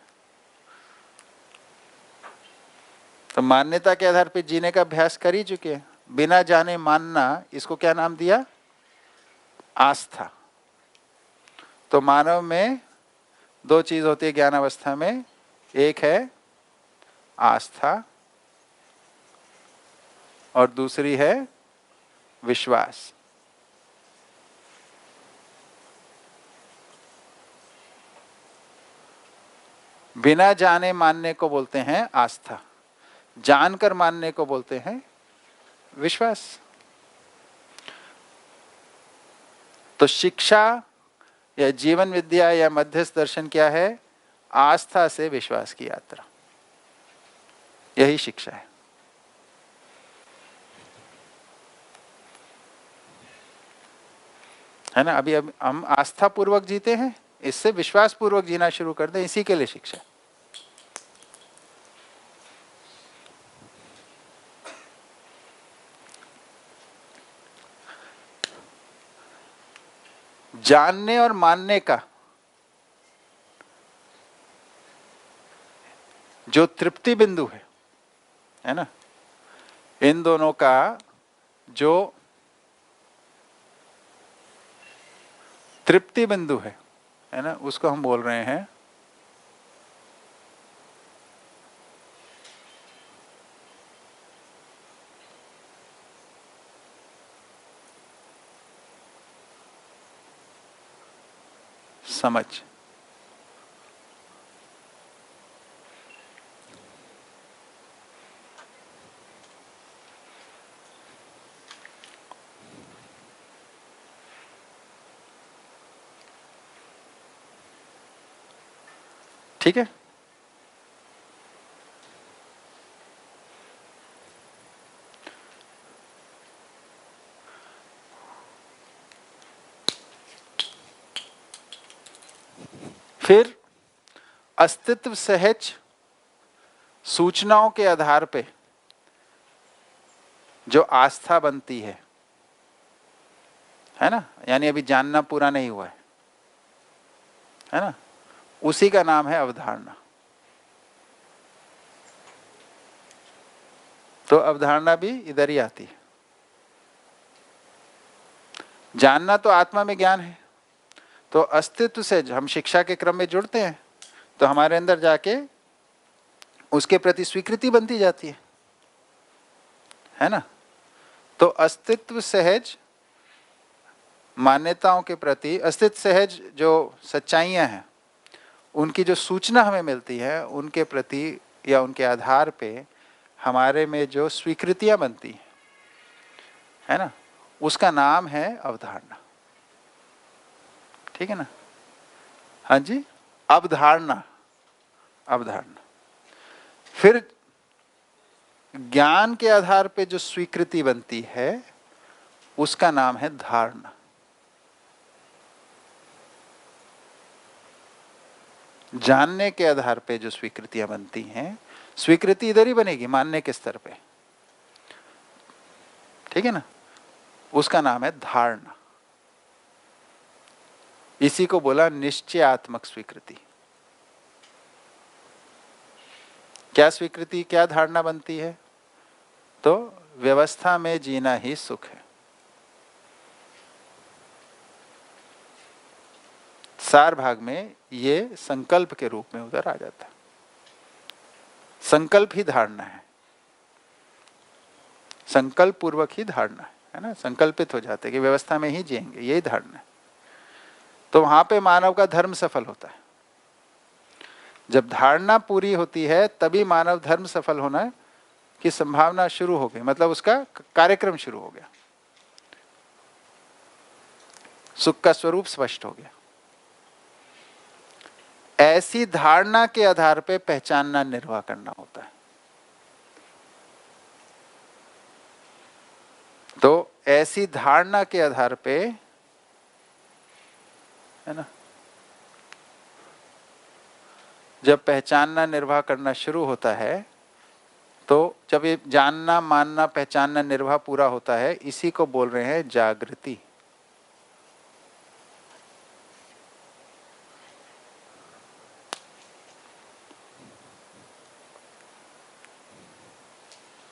तो मान्यता के आधार पर जीने का अभ्यास कर ही चुके हैं। बिना जाने मानना, इसको क्या नाम दिया? आस्था। तो मानव में दो चीज होती है ज्ञान अवस्था में, एक है आस्था और दूसरी है विश्वास। बिना जाने मानने को बोलते हैं आस्था, जानकर मानने को बोलते हैं विश्वास। तो शिक्षा या जीवन विद्या या मध्यस्थ दर्शन क्या है? आस्था से विश्वास की यात्रा, यही शिक्षा है ना। अभी हम आस्था पूर्वक जीते हैं, इससे विश्वास पूर्वक जीना शुरू कर दें, इसी के लिए शिक्षा। जानने और मानने का जो तृप्ति बिंदु है ना, इन दोनों का जो तृप्ति बिंदु है ना, उसको हम बोल रहे हैं समझ। ठीक है। फिर अस्तित्व सहज सूचनाओं के आधार पे जो आस्था बनती है है ना, यानी अभी जानना पूरा नहीं हुआ है ना, उसी का नाम है अवधारणा। तो अवधारणा भी इधर ही आती है। जानना तो आत्मा में ज्ञान है, तो अस्तित्व से हम शिक्षा के क्रम में जुड़ते हैं तो हमारे अंदर जाके उसके प्रति स्वीकृति बनती जाती है ना। तो अस्तित्व सहज मान्यताओं के प्रति, अस्तित्व सहज जो सच्चाइयां हैं उनकी जो सूचना हमें मिलती है, उनके प्रति या उनके आधार पे हमारे में जो स्वीकृतियां बनती है ना, उसका नाम है अवधारणा। ठीक है ना। हाँ जी, अवधारणा, अवधारणा। फिर ज्ञान के आधार पे जो स्वीकृति बनती है उसका नाम है धारणा। जानने के आधार पे जो स्वीकृतियां बनती हैं, स्वीकृति इधर ही बनेगी मानने के स्तर पे, ठीक है ना, उसका नाम है धारणा। इसी को बोला निश्चयात्मक स्वीकृति। क्या स्वीकृति, क्या धारणा बनती है? तो व्यवस्था में जीना ही सुख है। सार भाग में ये संकल्प के रूप में उधर आ जाता है। संकल्प ही धारणा है, संकल्प पूर्वक ही धारणा है ना, संकल्पित हो जाते हैं कि व्यवस्था में ही जिएंगे, यही धारणा है। तो वहां पे मानव का धर्म सफल होता है। जब धारणा पूरी होती है तभी मानव धर्म सफल होना की संभावना शुरू हो गई, मतलब उसका कार्यक्रम शुरू हो गया, सुख का स्वरूप स्पष्ट हो गया। ऐसी धारणा के आधार पे पहचानना, निर्वाह करना होता है। तो ऐसी धारणा के आधार पे, है ना, जब पहचानना निर्वाह करना शुरू होता है, तो जब ये जानना मानना पहचानना निर्वाह पूरा होता है, इसी को बोल रहे हैं जागृति।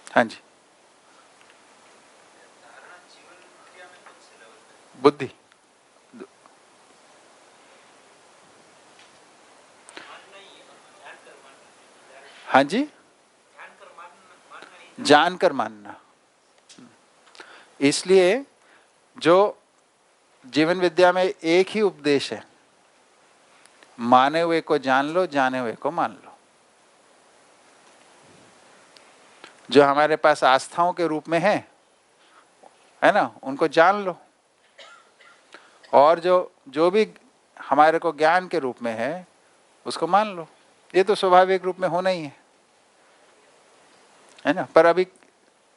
हाँ जी, बुद्धि, हाँ जी, जानकर मानना। इसलिए जो जीवन विद्या में एक ही उपदेश है, माने हुए को जान लो, जाने हुए को मान लो। जो हमारे पास आस्थाओं के रूप में है ना, उनको जान लो, और जो भी हमारे को ज्ञान के रूप में है उसको मान लो। ये तो स्वाभाविक रूप में होना ही है ना। पर अभी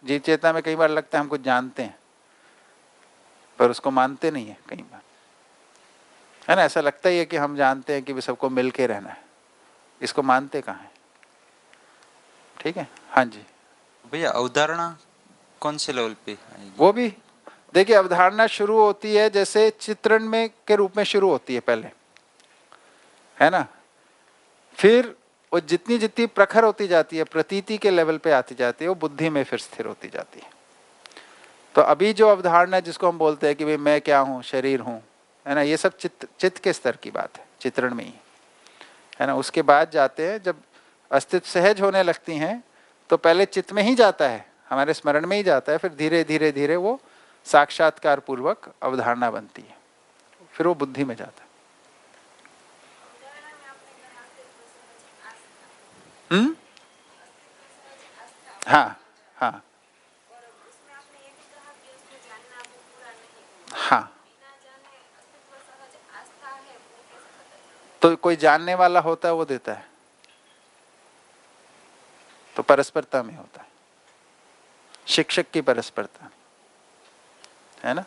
जीव चेतना में कई बार लगता है हम कुछ जानते हैं, पर उसको मानते नहीं है कई बार, है ना। ऐसा लगता ही है कि हम जानते हैं कि भी सबको मिल के रहना है, इसको मानते कहाँ हैं। ठीक है। हाँ जी भैया, अवधारणा कौन से लेवल पे आएगी? वो भी देखिए, अवधारणा शुरू होती है जैसे चित्रण में के रूप में शुरू होती है पहले, है ना। फिर वो जितनी जितनी प्रखर होती जाती है, प्रतीति के लेवल पे आती जाती है, वो बुद्धि में फिर स्थिर होती जाती है। तो अभी जो अवधारणा जिसको हम बोलते हैं कि भाई मैं क्या हूँ, शरीर हूँ, है ना, ये सब चित्त के स्तर की बात है, चित्रण में ही, है ना। उसके बाद जाते हैं जब अस्तित्व सहज होने लगती हैं, तो पहले चित्त में ही जाता है, हमारे स्मरण में ही जाता है, फिर धीरे धीरे धीरे वो साक्षात्कार पूर्वक अवधारणा बनती है, फिर वो बुद्धि में जाता है। हाँ हाँ हाँ। तो कोई जानने वाला होता है, वो देता है, तो परस्परता में होता है, शिक्षक की परस्परता, है ना।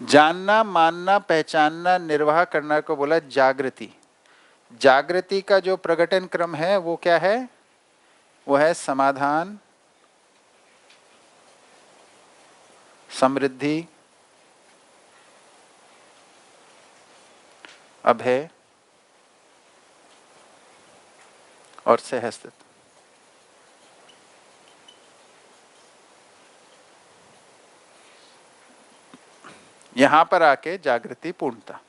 जानना मानना पहचानना निर्वाह करना को बोला जागृति। जागृति का जो प्रकटन क्रम है वो क्या है? वो है समाधान, समृद्धि, अभय और सहस्तित्व। यहां पर आके जागृति पूर्णता।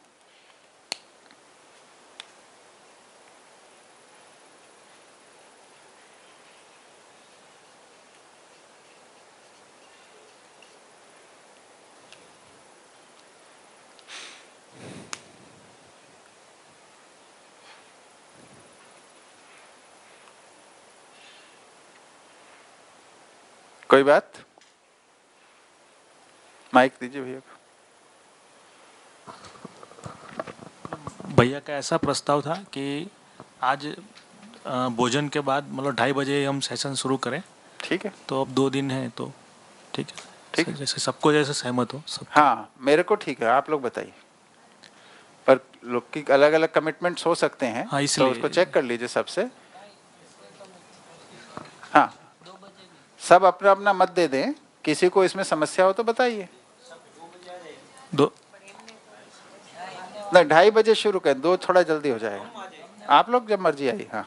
कोई बात? माइक दीजिए भैया को। भैया का ऐसा प्रस्ताव था कि आज भोजन के बाद मतलब 2:30 बजे हम सेशन शुरू करें। ठीक है, तो अब 2 दिन है तो ठीक है। ठीक है। जैसे सबको जैसे सहमत हो सब। हाँ, मेरे को ठीक है, आप लोग बताइए। पर लोग की अलग अलग कमिटमेंट्स हो सकते हैं, हाँ, तो इसलिए उसको चेक कर लीजिए सबसे। हाँ, सब अपना अपना मत दे दें, किसी को इसमें समस्या हो तो बताइए। दो नहीं, 2:30 बजे शुरू करें, 2 थोड़ा जल्दी हो जाएगा। आप लोग जब मर्जी आई। हाँ,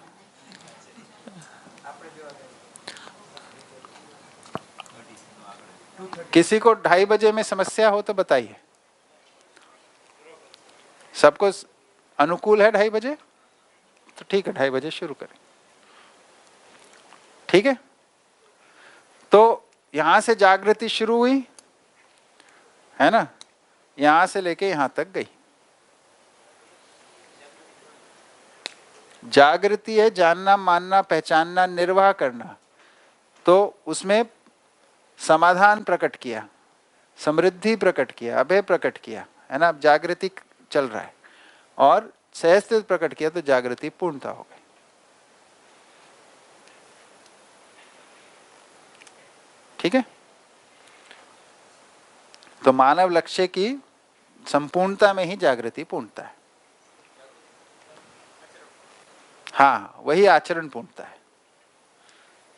किसी को 2:30 बजे में समस्या हो तो बताइए। सबको अनुकूल है 2:30 बजे? तो ठीक है, 2:30 बजे शुरू करें। ठीक है, तो यहां से जागृति शुरू हुई है ना, यहां से लेके यहां तक गई। जागृति है जानना, मानना, पहचानना, निर्वाह करना। तो उसमें समाधान प्रकट किया, समृद्धि प्रकट किया, अभय प्रकट किया, है ना। अब जागृति चल रहा है और सहस्तित्व प्रकट किया, तो जागृति पूर्णता हो गई। ठीक है, तो मानव लक्ष्य की संपूर्णता में ही जागृति पूर्णता है। हाँ, वही आचरण पूर्णता है,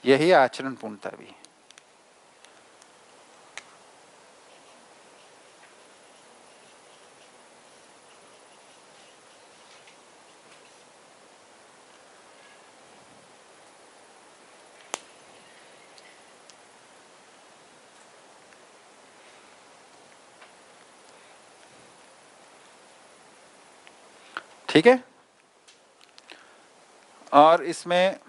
यही आचरण पूर्णता भी है। ठीक है, और इसमें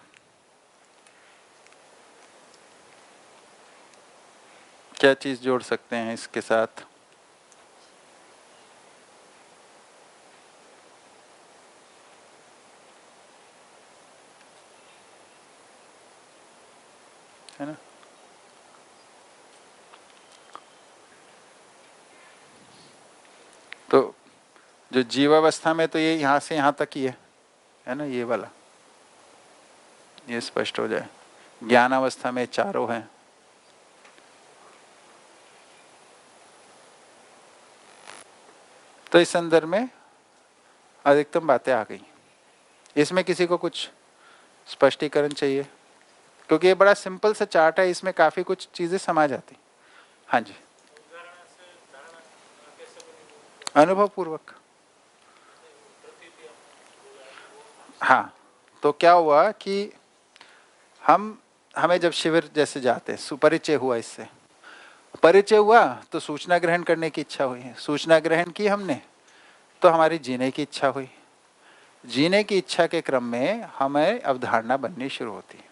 क्या चीज जोड़ सकते हैं इसके साथ? है ना, तो जो जीवावस्था में तो ये यहां से यहां तक ही है ना, ये वाला, ये स्पष्ट हो जाए। ज्ञान अवस्था में चारों हैं। तो इस संदर्भ में अधिकतम बातें आ गई। इसमें किसी को कुछ स्पष्टीकरण चाहिए? क्योंकि ये बड़ा सिंपल सा चार्ट है, इसमें काफी कुछ चीजें समा जाती। हाँ जी, अनुभव पूर्वक। हाँ, तो क्या हुआ कि हमें जब शिविर जैसे जाते हैं, सुपरिचय हुआ, इससे परिचय हुआ तो सूचना ग्रहण करने की इच्छा हुई है। सूचना ग्रहण की हमने तो हमारी जीने की इच्छा हुई। जीने की इच्छा के क्रम में हमें अवधारणा बननी शुरू होती है।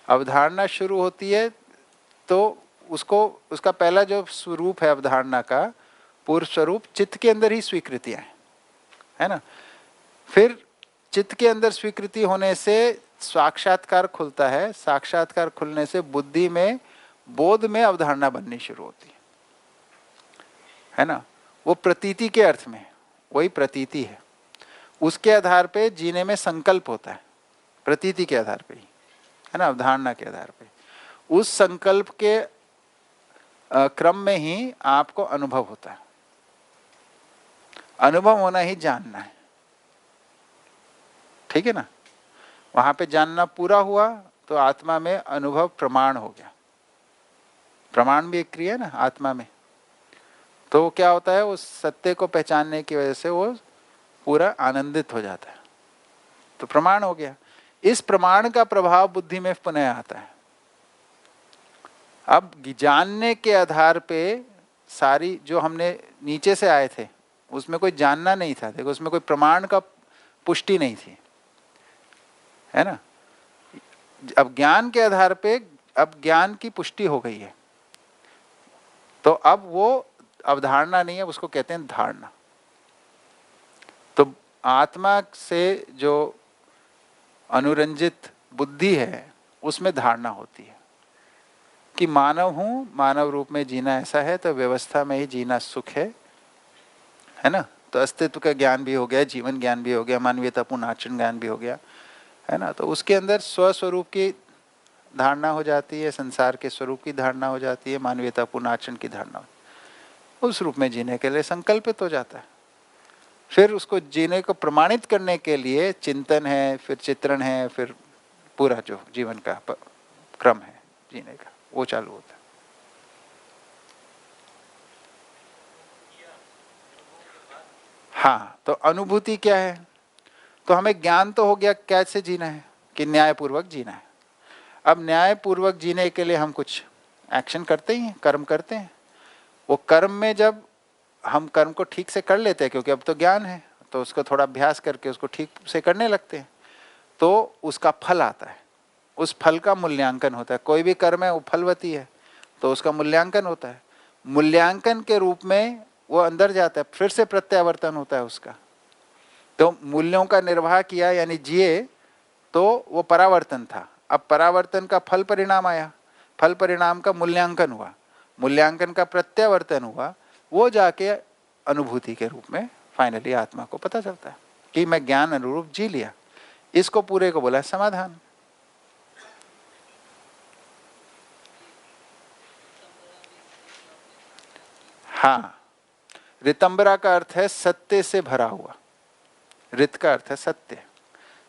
अवधारणा शुरू होती है तो उसका पहला जो स्वरूप है अवधारणा का, पूर्व स्वरूप चित्त के अंदर ही स्वीकृतियां है ना। फिर चित्त के अंदर स्वीकृति होने से साक्षात्कार खुलता है। साक्षात्कार खुलने से बुद्धि में, बोध में अवधारणा बननी शुरू होती है ना। वो प्रतीति के अर्थ में, वही प्रतीति है। उसके आधार पे जीने में संकल्प होता है, प्रतीति के आधार पे ही, है ना, अवधारणा के आधार पे। उस संकल्प के क्रम में ही आपको अनुभव होता है। अनुभव होना ही जानना है, ठीक है ना। वहां पे जानना पूरा हुआ तो आत्मा में अनुभव प्रमाण हो गया। प्रमाण भी एक क्रिया है ना आत्मा में, तो वो क्या होता है, उस सत्य को पहचानने की वजह से वो पूरा आनंदित हो जाता है। तो प्रमाण हो गया। इस प्रमाण का प्रभाव बुद्धि में पुनः आता है। अब जानने के आधार पे सारी जो हमने नीचे से आए थे उसमें कोई जानना नहीं था, देखो उसमें कोई प्रमाण का पुष्टि नहीं थी, है ना। अब ज्ञान के आधार पे अब ज्ञान की पुष्टि हो गई है, तो अब वो अवधारणा नहीं है, उसको कहते हैं धारणा। तो आत्मा से जो अनुरंजित बुद्धि है उसमें धारणा होती है कि मानव हूं, मानव रूप में जीना ऐसा है, तो व्यवस्था में ही जीना सुख है ना। तो अस्तित्व का ज्ञान भी हो गया, जीवन ज्ञान भी हो गया, मानवीयतापूर्ण आचरण ज्ञान भी हो गया, है ना। तो उसके अंदर स्वस्वरूप की धारणा हो जाती है, संसार के स्वरूप की धारणा हो जाती है, मानवीयतापूर्ण आचरण की धारणा, उस रूप में जीने के लिए संकल्पित हो जाता है। फिर उसको जीने को प्रमाणित करने के लिए चिंतन है, फिर चित्रण है, फिर पूरा जो जीवन का क्रम है जीने का वो चालू होता है। हाँ, तो अनुभूति क्या है, तो हमें ज्ञान तो हो गया कैसे जीना है, कि न्यायपूर्वक जीना है। अब न्यायपूर्वक जीने के लिए हम कुछ एक्शन करते ही हैं, कर्म करते हैं। वो कर्म में जब हम कर्म को ठीक से कर लेते हैं, क्योंकि अब तो ज्ञान है, तो उसको थोड़ा अभ्यास करके उसको ठीक से करने लगते हैं, तो उसका फल आता है। उस फल का मूल्यांकन होता है। कोई भी कर्म है वो फलवती है, तो उसका मूल्यांकन होता है। मूल्यांकन के रूप में वो अंदर जाता है, फिर से प्रत्यावर्तन होता है उसका। तो मूल्यों का निर्वाह किया यानी जिए, तो वो परावर्तन था। अब परावर्तन का फल परिणाम आया, फल परिणाम का मूल्यांकन हुआ, मूल्यांकन का प्रत्यावर्तन हुआ, वो जाके अनुभूति के रूप में फाइनली आत्मा को पता चलता है कि मैं ज्ञान अनुरूप जी लिया। इसको पूरे को बोला समाधान। हाँ, रितंबरा का अर्थ है सत्य से भरा हुआ। रित का अर्थ है सत्य,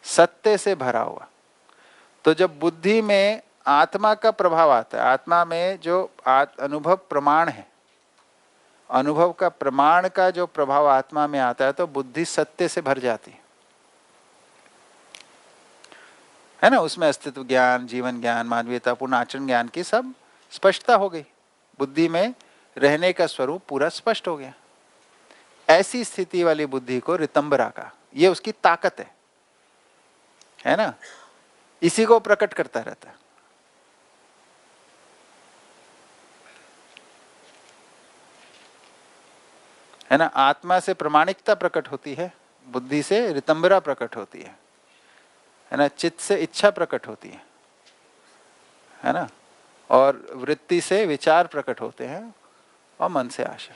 सत्य से भरा हुआ। तो जब बुद्धि में आत्मा का प्रभाव आता है, आत्मा में जो अनुभव प्रमाण है, अनुभव का प्रमाण का जो प्रभाव आत्मा में आता है, तो बुद्धि सत्य से भर जाती है ना। उसमें अस्तित्व ज्ञान, जीवन ज्ञान, मानवीयतापूर्ण आचरण ज्ञान की सब स्पष्टता हो गई। बुद्धि में रहने का स्वरूप पूरा स्पष्ट हो गया। ऐसी स्थिति वाली बुद्धि को रितंबरा का, ये उसकी ताकत है ना, इसी को प्रकट करता रहता है ना। आत्मा से प्रमाणिकता प्रकट होती है, बुद्धि से रितंबरा प्रकट होती है ना। चित्त से इच्छा प्रकट होती है ना, और वृत्ति से विचार प्रकट होते हैं, और मन से आशा।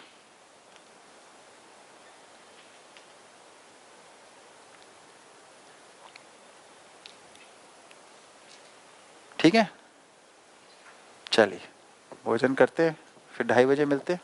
ठीक है, चलिए भोजन करते हैं, फिर 2:30 बजे मिलते हैं।